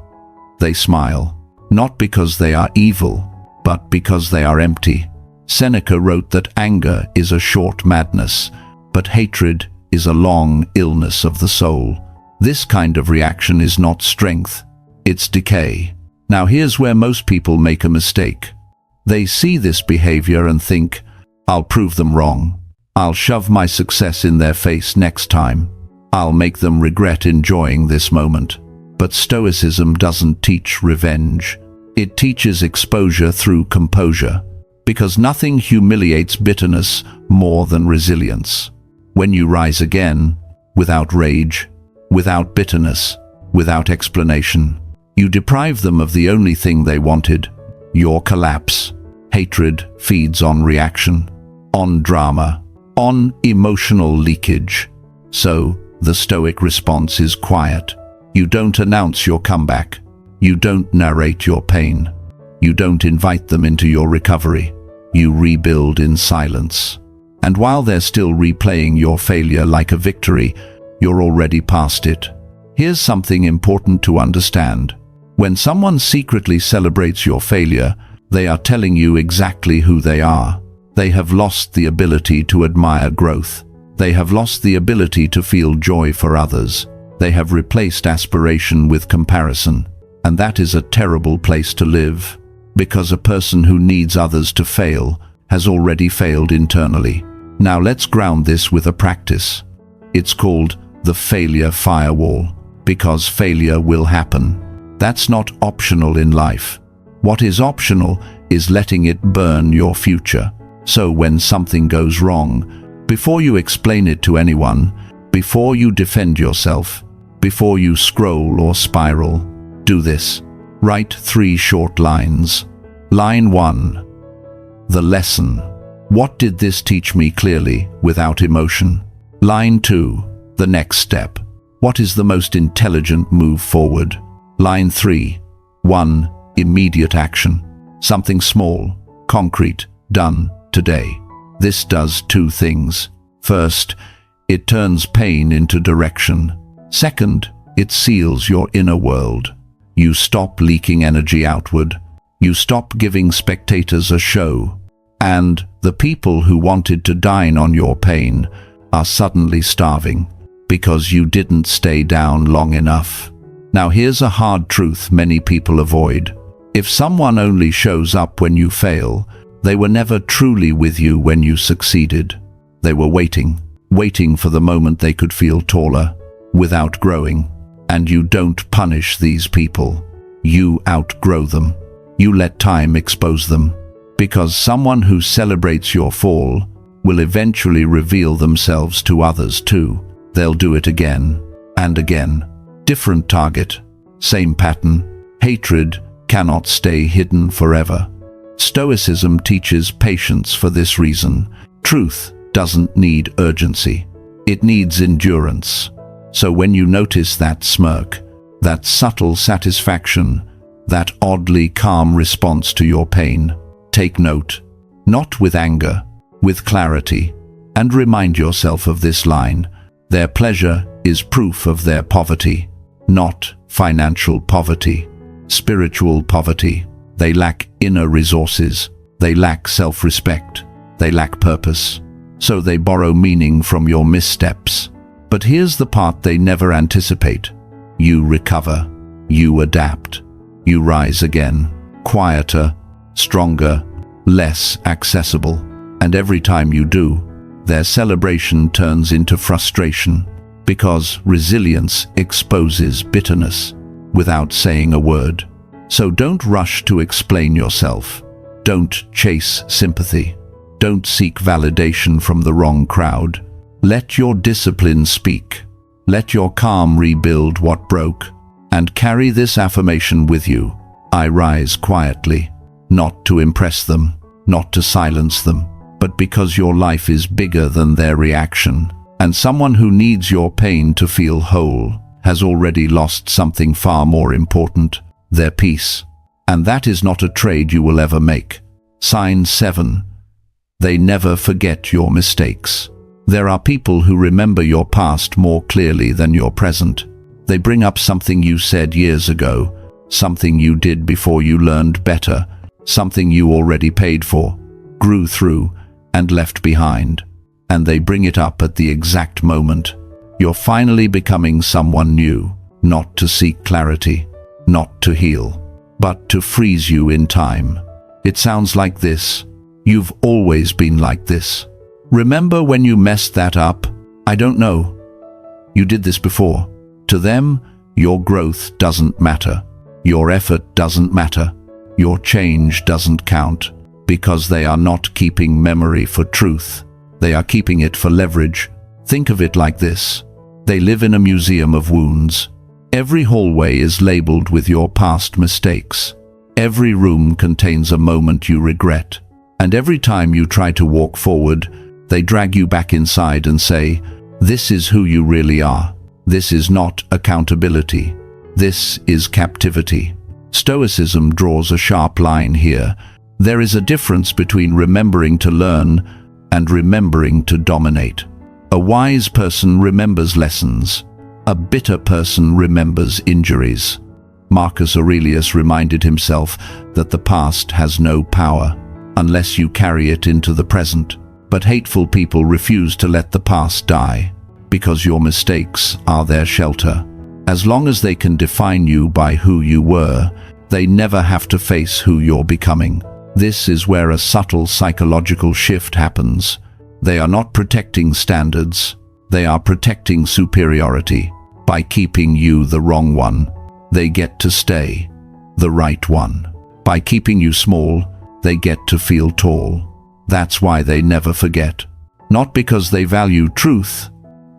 they smile. Not because they are evil, but because they are empty. Seneca wrote that anger is a short madness, but hatred is a long illness of the soul. This kind of reaction is not strength, It's decay. Now here's where most people make a mistake. They see this behavior and think, I'll prove them wrong. I'll shove my success in their face next time. I'll make them regret enjoying this moment. But Stoicism doesn't teach revenge. It teaches exposure through composure, because nothing humiliates bitterness more than resilience. When you rise again, without rage, without bitterness, without explanation, you deprive them of the only thing they wanted, your collapse. Hatred feeds on reaction, on drama, on emotional leakage. So, the Stoic response is quiet. You don't announce your comeback. You don't narrate your pain. You don't invite them into your recovery. You rebuild in silence. And while they're still replaying your failure like a victory, you're already past it. Here's something important to understand. When someone secretly celebrates your failure, they are telling you exactly who they are. They have lost the ability to admire growth. They have lost the ability to feel joy for others. They have replaced aspiration with comparison. And that is a terrible place to live, because a person who needs others to fail has already failed internally. Now let's ground this with a practice. It's called the failure firewall, because failure will happen. That's not optional in life. What is optional is letting it burn your future. So when something goes wrong, before you explain it to anyone, before you defend yourself, before you scroll or spiral, do this. Write 3 short lines. Line 1. The lesson. What did this teach me clearly, without emotion? Line 2. The next step. What is the most intelligent move forward? Line 3. 1. Immediate action. Something small, concrete, done today. This does 2 things. First, it turns pain into direction. Second, it seals your inner world. You stop leaking energy outward. You stop giving spectators a show. And the people who wanted to dine on your pain are suddenly starving because you didn't stay down long enough. Now here's a hard truth many people avoid. If someone only shows up when you fail, they were never truly with you when you succeeded. They were waiting for the moment they could feel taller, without growing. And you don't punish these people. You outgrow them. You let time expose them. Because someone who celebrates your fall will eventually reveal themselves to others too. They'll do it again and again. Different target, same pattern. Hatred cannot stay hidden forever. Stoicism teaches patience for this reason. Truth doesn't need urgency. It needs endurance. So when you notice that smirk, that subtle satisfaction, that oddly calm response to your pain, take note, not with anger, with clarity, and remind yourself of this line. Their pleasure is proof of their poverty, not financial poverty, spiritual poverty. They lack inner resources. They lack self-respect. They lack purpose. So they borrow meaning from your missteps. But here's the part they never anticipate. You recover. You adapt. You rise again. Quieter, stronger, less accessible. And every time you do, their celebration turns into frustration, because resilience exposes bitterness without saying a word. So don't rush to explain yourself. Don't chase sympathy. Don't seek validation from the wrong crowd. Let your discipline speak. Let your calm rebuild what broke. And carry this affirmation with you. I rise quietly, not to impress them, not to silence them, but because your life is bigger than their reaction. And someone who needs your pain to feel whole has already lost something far more important, their peace. And that is not a trade you will ever make. Sign 7. They never forget your mistakes. There are people who remember your past more clearly than your present. They bring up something you said years ago, something you did before you learned better, something you already paid for, grew through, and left behind. And they bring it up at the exact moment you're finally becoming someone new, not to seek clarity, not to heal, but to freeze you in time. It sounds like this: you've always been like this. Remember when you messed that up? I don't know. You did this before. To them, your growth doesn't matter. Your effort doesn't matter. Your change doesn't count, because they are not keeping memory for truth. They are keeping it for leverage. Think of it like this: they live in a museum of wounds. Every hallway is labeled with your past mistakes. Every room contains a moment you regret. And every time you try to walk forward, they drag you back inside and say, "This is who you really are. This is not accountability. This is captivity." Stoicism draws a sharp line here. There is a difference between remembering to learn and remembering to dominate. A wise person remembers lessons. A bitter person remembers injuries. Marcus Aurelius reminded himself that the past has no power unless you carry it into the present. But hateful people refuse to let the past die, because your mistakes are their shelter. As long as they can define you by who you were, they never have to face who you're becoming. This is where a subtle psychological shift happens. They are not protecting standards. They are protecting superiority. By keeping you the wrong one, they get to stay the right one. By keeping you small, they get to feel tall. That's why they never forget. Not because they value truth,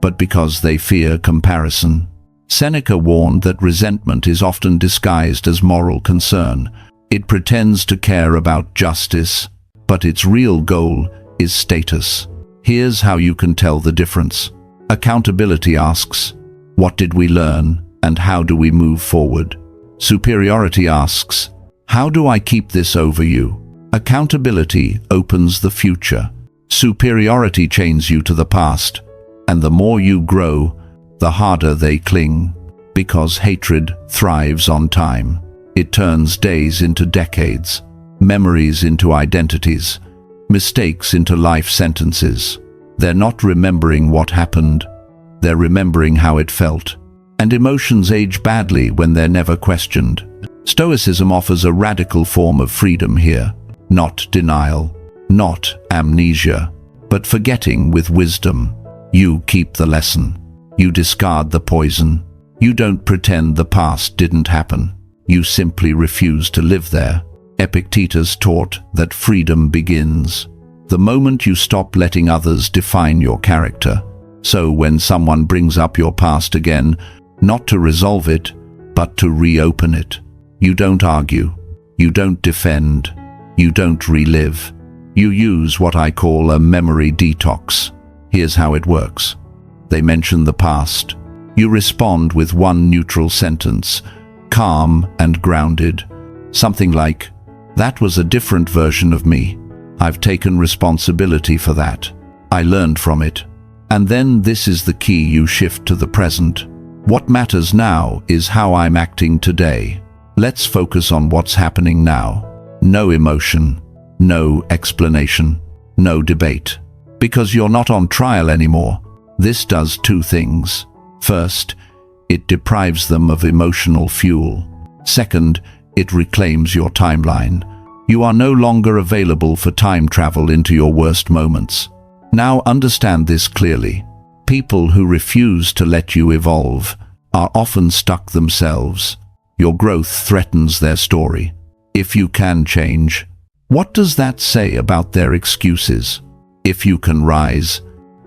but because they fear comparison. Seneca warned that resentment is often disguised as moral concern. It pretends to care about justice, but its real goal is status. Here's how you can tell the difference. Accountability asks, what did we learn, and how do we move forward? Superiority asks, how do I keep this over you? Accountability opens the future. Superiority chains you to the past, and the more you grow, the harder they cling, because hatred thrives on time. It turns days into decades, memories into identities, mistakes into life sentences. They're not remembering what happened, they're remembering how it felt. And emotions age badly when they're never questioned. Stoicism offers a radical form of freedom here. Not denial, not amnesia, but forgetting with wisdom. You keep the lesson. You discard the poison. You don't pretend the past didn't happen. You simply refuse to live there. Epictetus taught that freedom begins the moment you stop letting others define your character. So when someone brings up your past again, not to resolve it, but to reopen it, you don't argue, you don't defend, you don't relive. You use what I call a memory detox. Here's how it works. They mention the past. You respond with one neutral sentence, calm and grounded. Something like, that was a different version of me. I've taken responsibility for that. I learned from it. And then this is the key: you shift to the present. What matters now is how I'm acting today. Let's focus on what's happening now. No emotion, no explanation, no debate. Because you're not on trial anymore. This does two things. First, it deprives them of emotional fuel. Second, it reclaims your timeline. You are no longer available for time travel into your worst moments. Now understand this clearly. People who refuse to let you evolve are often stuck themselves. Your growth threatens their story. If you can change, what does that say about their excuses? If you can rise,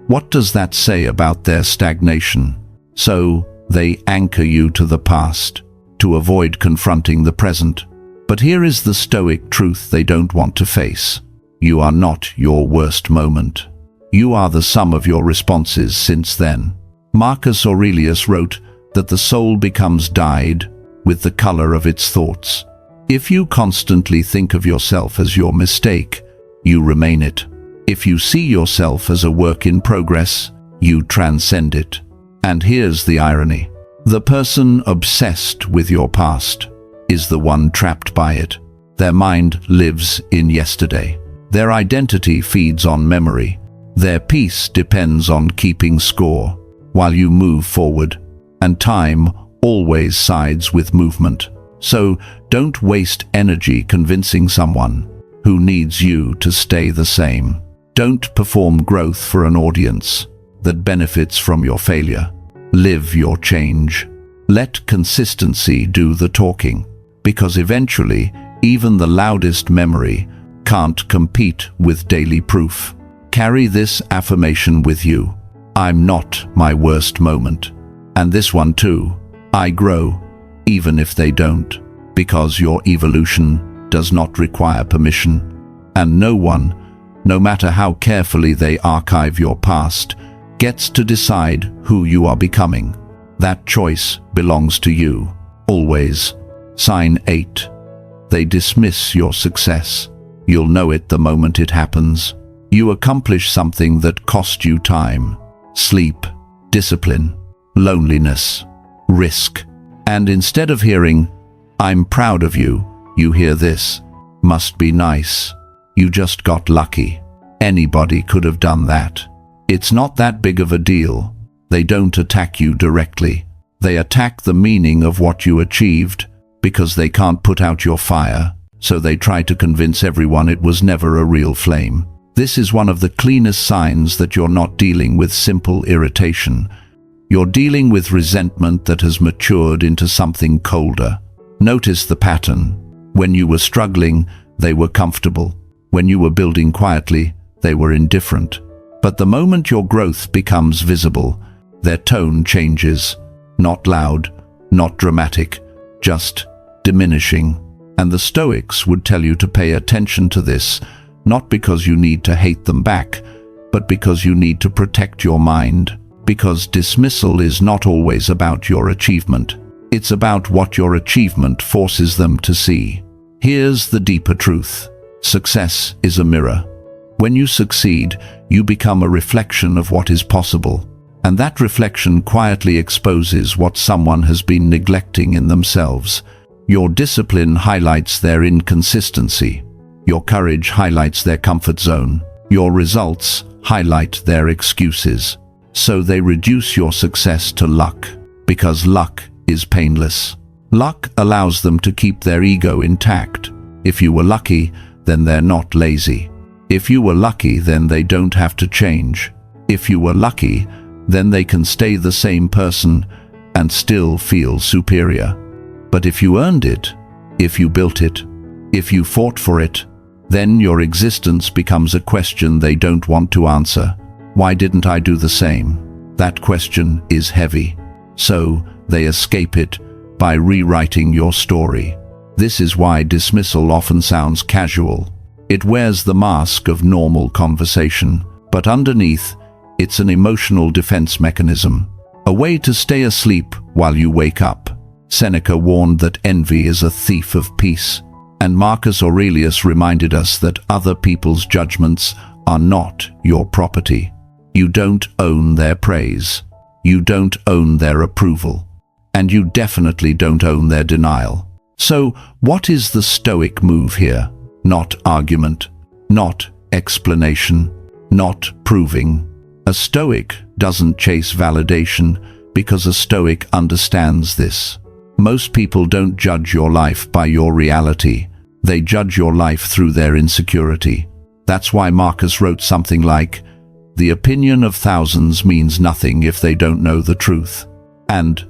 what does that say about their stagnation? So, they anchor you to the past, to avoid confronting the present. But here is the Stoic truth they don't want to face. You are not your worst moment. You are the sum of your responses since then. Marcus Aurelius wrote that the soul becomes dyed with the color of its thoughts. If you constantly think of yourself as your mistake, you remain it. If you see yourself as a work in progress, you transcend it. And here's the irony. The person obsessed with your past is the one trapped by it. Their mind lives in yesterday. Their identity feeds on memory. Their peace depends on keeping score while you move forward. And time always sides with movement. So don't waste energy convincing someone who needs you to stay the same. Don't perform growth for an audience that benefits from your failure. Live your change. Let consistency do the talking, because eventually, even the loudest memory can't compete with daily proof. Carry this affirmation with you. I'm not my worst moment. And this one too. I grow, even if they don't, because your evolution does not require permission. And no one, no matter how carefully they archive your past, gets to decide who you are becoming. That choice belongs to you, always. Sign 8. They dismiss your success. You'll know it the moment it happens. You accomplish something that cost you time, sleep, discipline, loneliness, risk. And instead of hearing, I'm proud of you, you hear this, must be nice. You just got lucky. Anybody could have done that. It's not that big of a deal. They don't attack you directly. They attack the meaning of what you achieved, because they can't put out your fire, so they try to convince everyone it was never a real flame. This is one of the cleanest signs that you're not dealing with simple irritation. You're dealing with resentment that has matured into something colder. Notice the pattern. When you were struggling, they were comfortable. When you were building quietly, they were indifferent. But the moment your growth becomes visible, their tone changes. Not loud, not dramatic, just diminishing. And the Stoics would tell you to pay attention to this, not because you need to hate them back, but because you need to protect your mind. Because dismissal is not always about your achievement. It's about what your achievement forces them to see. Here's the deeper truth. Success is a mirror. When you succeed, you become a reflection of what is possible. And that reflection quietly exposes what someone has been neglecting in themselves. Your discipline highlights their inconsistency. Your courage highlights their comfort zone. Your results highlight their excuses. So they reduce your success to luck, because luck is painless. Luck allows them to keep their ego intact. If you were lucky, then they're not lazy. If you were lucky, then they don't have to change. If you were lucky, then they can stay the same person and still feel superior. But if you earned it, if you built it, if you fought for it, then your existence becomes a question they don't want to answer. Why didn't I do the same? That question is heavy. So they escape it by rewriting your story. This is why dismissal often sounds casual. It wears the mask of normal conversation, but underneath, it's an emotional defense mechanism, a way to stay asleep while you wake up. Seneca warned that envy is a thief of peace, and Marcus Aurelius reminded us that other people's judgments are not your property. You don't own their praise. You don't own their approval. And you definitely don't own their denial. So, what is the Stoic move here? Not argument, not explanation, not proving. A Stoic doesn't chase validation because a Stoic understands this. Most people don't judge your life by your reality. They judge your life through their insecurity. That's why Marcus wrote something like, "The opinion of thousands means nothing if they don't know the truth." And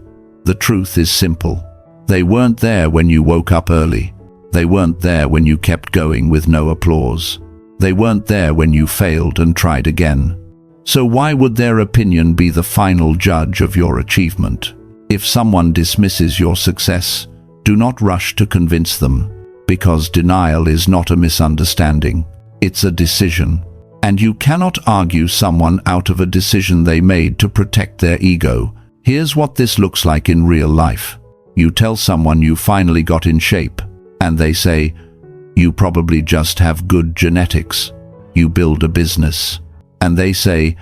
the truth is simple. They weren't there when you woke up early. They weren't there when you kept going with no applause. They weren't there when you failed and tried again. So why would their opinion be the final judge of your achievement? If someone dismisses your success, do not rush to convince them, because denial is not a misunderstanding. It's a decision. And you cannot argue someone out of a decision they made to protect their ego. Here's what this looks like in real life. You tell someone you finally got in shape, and they say, "You probably just have good genetics. You build a business." And they say,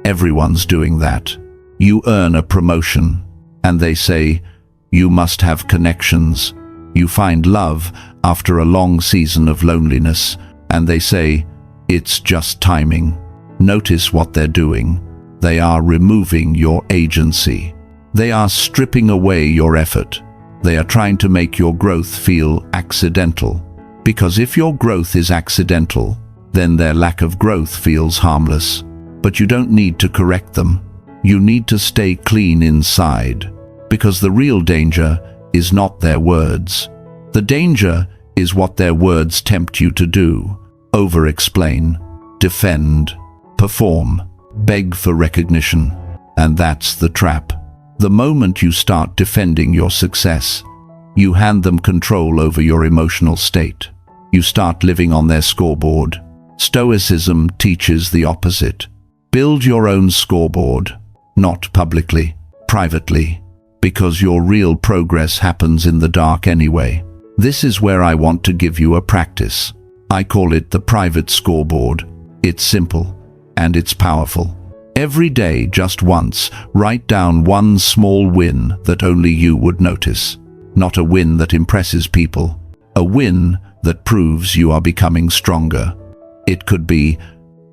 "Everyone's doing that." You earn a promotion, and they say, "You must have connections." You find love after a long season of loneliness, and they say, "It's just timing." Notice what they're doing. They are removing your agency. They are stripping away your effort. They are trying to make your growth feel accidental. Because if your growth is accidental, then their lack of growth feels harmless. But you don't need to correct them. You need to stay clean inside. Because the real danger is not their words. The danger is what their words tempt you to do. Over-explain, defend, perform, beg for recognition. And that's the trap. The moment you start defending your success, you hand them control over your emotional state. You start living on their scoreboard. Stoicism teaches the opposite. Build your own scoreboard, not publicly, privately, because your real progress happens in the dark anyway. This is where I want to give you a practice. I call it the private scoreboard. It's simple, and it's powerful. Every day, just once, write down one small win that only you would notice. Not a win that impresses people. A win that proves you are becoming stronger. It could be,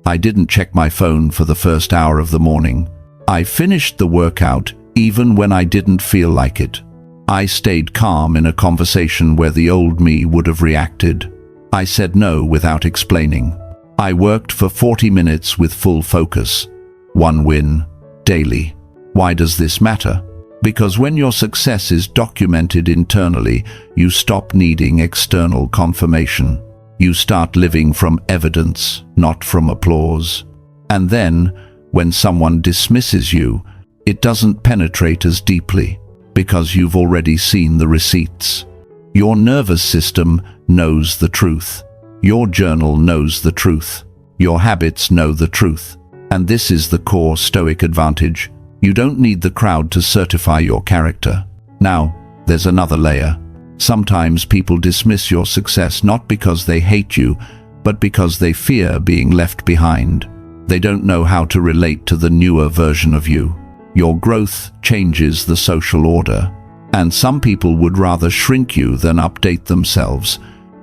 I didn't check my phone for the first hour of the morning. I finished the workout even when I didn't feel like it. I stayed calm in a conversation where the old me would have reacted. I said no without explaining. I worked for 40 minutes with full focus. One win, daily. Why does this matter? Because when your success is documented internally, you stop needing external confirmation. You start living from evidence, not from applause. And then, when someone dismisses you, it doesn't penetrate as deeply, because you've already seen the receipts. Your nervous system knows the truth. Your journal knows the truth. Your habits know the truth. And this is the core Stoic advantage. You don't need the crowd to certify your character. Now, there's another layer. Sometimes people dismiss your success not because they hate you, but because they fear being left behind. They don't know how to relate to the newer version of you. Your growth changes the social order, and some people would rather shrink you than update themselves.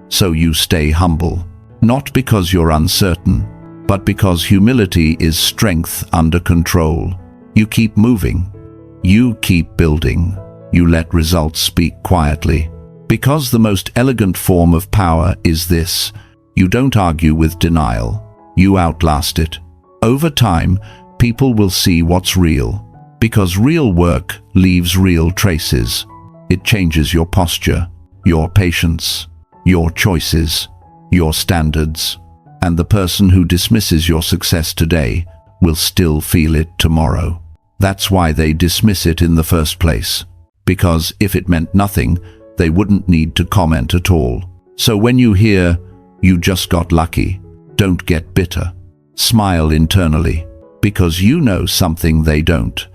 So you stay humble, not because you're uncertain, but because humility is strength under control. You keep moving. You keep building. You let results speak quietly. Because the most elegant form of power is this: you don't argue with denial. You outlast it. Over time, people will see what's real. Because real work leaves real traces. It changes your posture, your patience, your choices, your standards. And the person who dismisses your success today will still feel it tomorrow. That's why they dismiss it in the first place. Because if it meant nothing, they wouldn't need to comment at all. So when you hear, "You just got lucky," don't get bitter. Smile internally, because you know something they don't.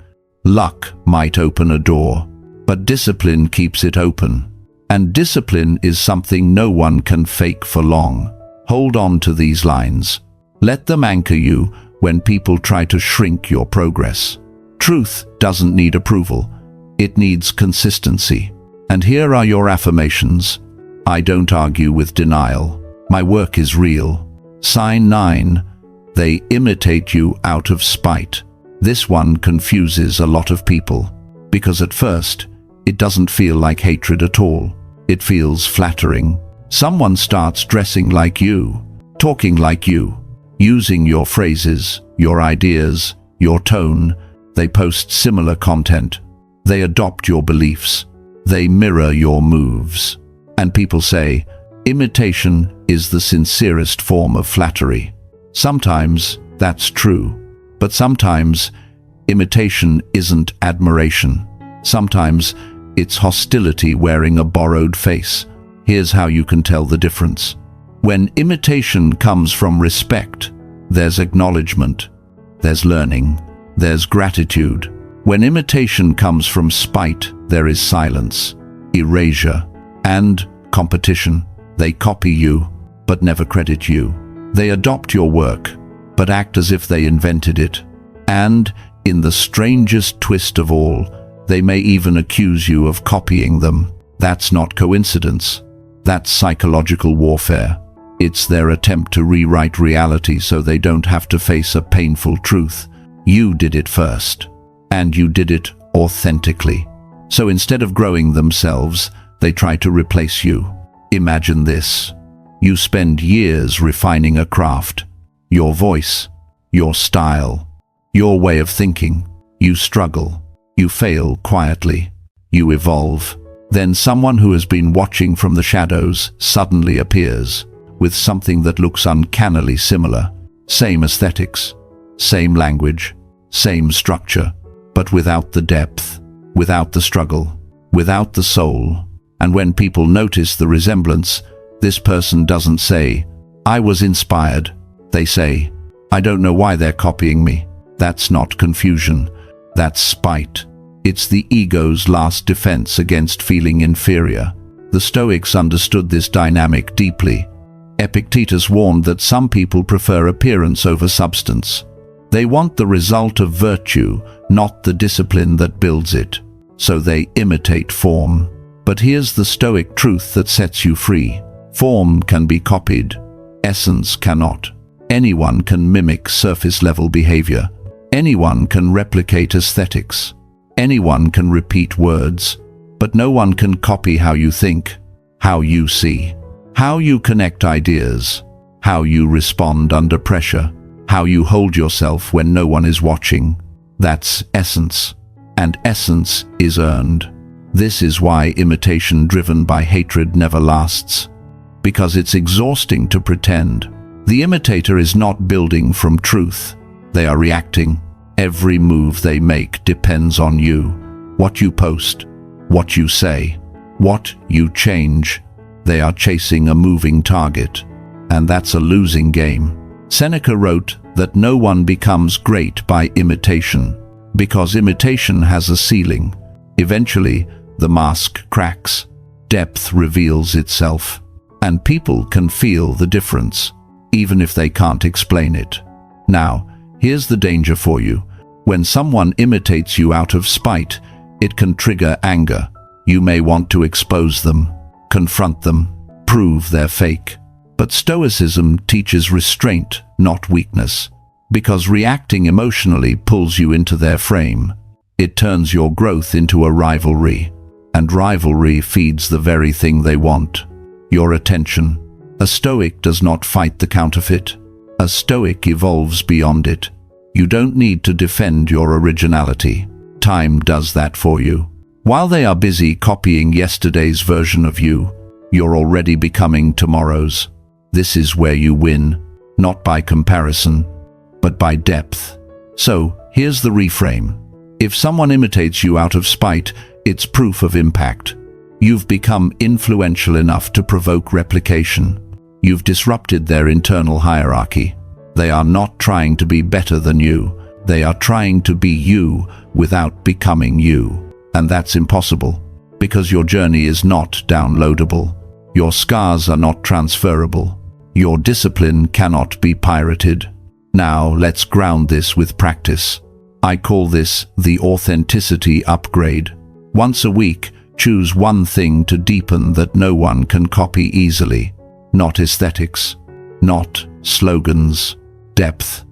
Luck might open a door, but discipline keeps it open. And discipline is something no one can fake for long. Hold on to these lines. Let them anchor you when people try to shrink your progress. Truth doesn't need approval. It needs consistency. And here are your affirmations. I don't argue with denial. My work is real. Sign 9. They imitate you out of spite. This one confuses a lot of people, because at first, it doesn't feel like hatred at all. It feels flattering. Someone starts dressing like you, talking like you, using your phrases, your ideas, your tone. They post similar content. They adopt your beliefs. They mirror your moves. And people say, imitation is the sincerest form of flattery. Sometimes that's true, but sometimes imitation isn't admiration. Sometimes it's hostility wearing a borrowed face. Here's how you can tell the difference. When imitation comes from respect, there's acknowledgement, there's learning, there's gratitude. When imitation comes from spite, there is silence, erasure, and competition. They copy you, but never credit you. They adopt your work, but act as if they invented it. And, in the strangest twist of all, they may even accuse you of copying them. That's not coincidence. That's psychological warfare. It's their attempt to rewrite reality so they don't have to face a painful truth. You did it first, and you did it authentically. So instead of growing themselves, they try to replace you. Imagine this. You spend years refining a craft, your voice, your style, your way of thinking. You struggle, you fail quietly, you evolve. Then someone who has been watching from the shadows suddenly appears with something that looks uncannily similar. Same aesthetics, same language, same structure, but without the depth, without the struggle, without the soul. And when people notice the resemblance, this person doesn't say, "I was inspired." They say, "I don't know why they're copying me." That's not confusion, that's spite. It's the ego's last defense against feeling inferior. The Stoics understood this dynamic deeply. Epictetus warned that some people prefer appearance over substance. They want the result of virtue, not the discipline that builds it. So they imitate form. But here's the Stoic truth that sets you free. Form can be copied. Essence cannot. Anyone can mimic surface-level behavior. Anyone can replicate aesthetics. Anyone can repeat words. But no one can copy how you think, how you see, how you connect ideas, how you respond under pressure, how you hold yourself when no one is watching. That's essence. And essence is earned. This is why imitation driven by hatred never lasts. Because it's exhausting to pretend. The imitator is not building from truth. They are reacting. Every move they make depends on you. What you post, what you say, what you change. They are chasing a moving target. And that's a losing game. Seneca wrote that no one becomes great by imitation, because imitation has a ceiling. Eventually, the mask cracks, depth reveals itself, and people can feel the difference, even if they can't explain it. Now, here's the danger for you. When someone imitates you out of spite, it can trigger anger. You may want to expose them, confront them, prove they're fake. But Stoicism teaches restraint, not weakness, because reacting emotionally pulls you into their frame. It turns your growth into a rivalry, and rivalry feeds the very thing they want, your attention. A Stoic does not fight the counterfeit. A Stoic evolves beyond it. You don't need to defend your originality. Time does that for you. While they are busy copying yesterday's version of you, you're already becoming tomorrow's. This is where you win, not by comparison, but by depth. So, here's the reframe. If someone imitates you out of spite, it's proof of impact. You've become influential enough to provoke replication. You've disrupted their internal hierarchy. They are not trying to be better than you. They are trying to be you without becoming you. And that's impossible, because your journey is not downloadable. Your scars are not transferable. Your discipline cannot be pirated. Now let's ground this with practice. I call this the authenticity upgrade. Once a week, choose one thing to deepen that no one can copy easily. Not aesthetics, not slogans, depth.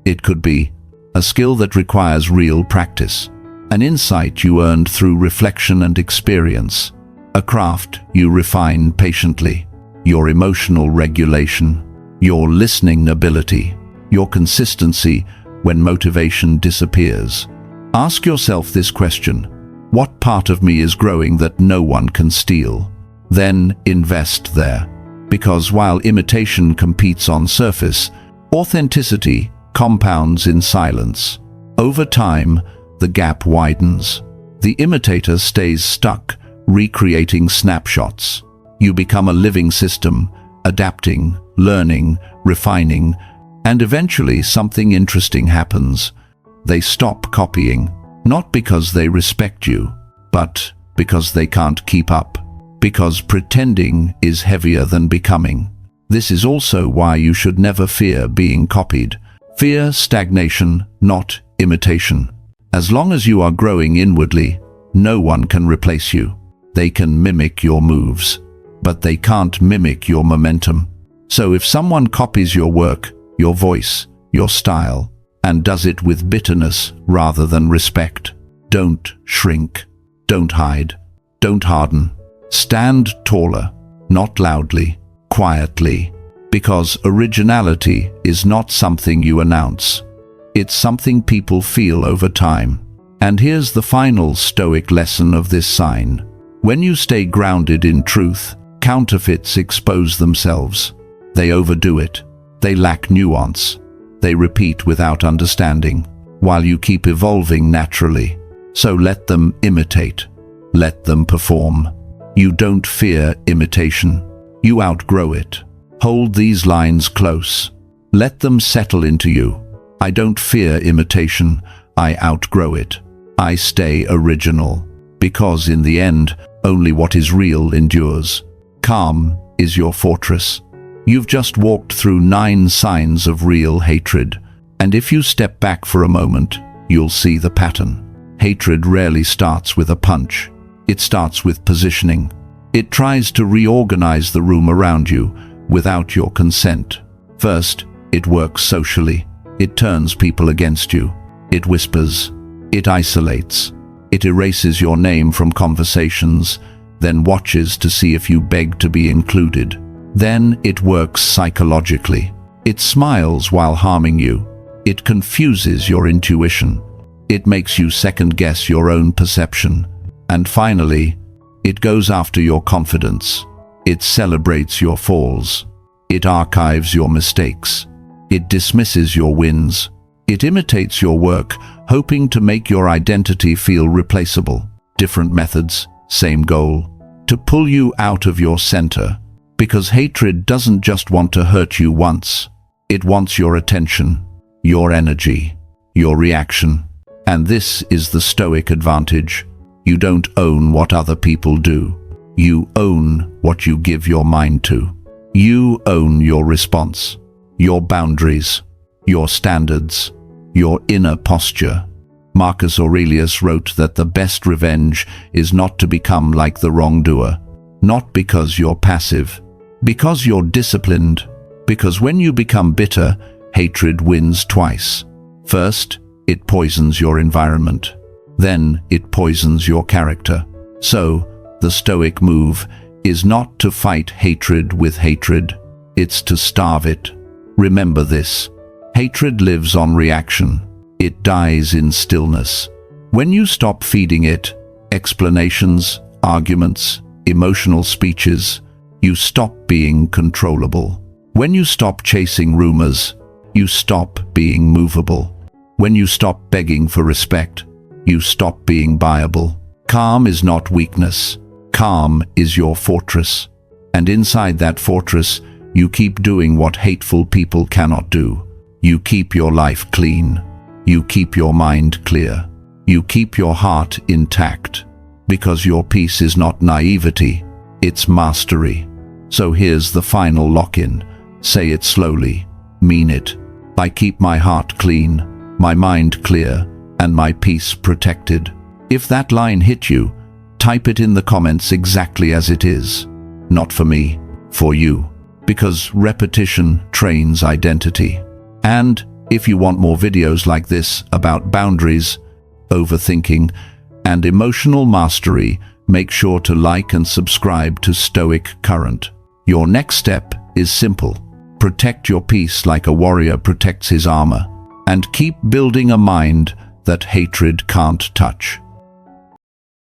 It could be a skill that requires real practice, an insight you earned through reflection and experience, a craft you refine patiently, your emotional regulation, your listening ability, your consistency when motivation disappears. Ask yourself this question: what part of me is growing that no one can steal? Then invest there. Because while imitation competes on surface, authenticity compounds in silence. Over time, the gap widens. The imitator stays stuck, recreating snapshots. You become a living system, adapting, learning, refining, and eventually something interesting happens. They stop copying, not because they respect you, but because they can't keep up. Because pretending is heavier than becoming. This is also why you should never fear being copied. Fear stagnation, not imitation. As long as you are growing inwardly, no one can replace you. They can mimic your moves, but they can't mimic your momentum. So if someone copies your work, your voice, your style, and does it with bitterness rather than respect, don't shrink. Don't hide. Don't harden. Stand taller, not loudly, quietly, because originality is not something you announce. It's something people feel over time. And here's the final Stoic lesson of this sign. When you stay grounded in truth, counterfeits expose themselves. They overdo it. They lack nuance. They repeat without understanding, while you keep evolving naturally. So let them imitate. Let them perform. You don't fear imitation. You outgrow it. Hold these lines close. Let them settle into you. I don't fear imitation. I outgrow it. I stay original. Because in the end, only what is real endures. Calm is your fortress. You've just walked through 9 signs of real hatred. And if you step back for a moment, you'll see the pattern. Hatred rarely starts with a punch. It starts with positioning. It tries to reorganize the room around you without your consent. First, it works socially. It turns people against you. It whispers. It isolates. It erases your name from conversations, then watches to see if you beg to be included. Then it works psychologically. It smiles while harming you. It confuses your intuition. It makes you second-guess your own perception. And finally, it goes after your confidence. It celebrates your falls. It archives your mistakes. It dismisses your wins. It imitates your work, hoping to make your identity feel replaceable. Different methods, same goal. To pull you out of your center. Because hatred doesn't just want to hurt you once. It wants your attention, your energy, your reaction. And this is the Stoic advantage. You don't own what other people do. You own what you give your mind to. You own your response, your boundaries, your standards, your inner posture. Marcus Aurelius wrote that the best revenge is not to become like the wrongdoer. Not because you're passive, because you're disciplined. Because when you become bitter, hatred wins twice. First, it poisons your environment. Then it poisons your character. So, the Stoic move is not to fight hatred with hatred. It's to starve it. Remember this. Hatred lives on reaction. It dies in stillness. When you stop feeding it, explanations, arguments, emotional speeches, you stop being controllable. When you stop chasing rumors, you stop being movable. When you stop begging for respect, you stop being buyable. Calm is not weakness. Calm is your fortress. And inside that fortress, you keep doing what hateful people cannot do. You keep your life clean. You keep your mind clear. You keep your heart intact. Because your peace is not naivety, it's mastery. So here's the final lock-in. Say it slowly. Mean it. I keep my heart clean, my mind clear, and my peace protected. If that line hit you, type it in the comments exactly as it is. Not for me, for you. Because repetition trains identity. And if you want more videos like this about boundaries, overthinking, and emotional mastery, make sure to like and subscribe to Stoic Current. Your next step is simple. Protect your peace like a warrior protects his armor, and keep building a mind that hatred can't touch.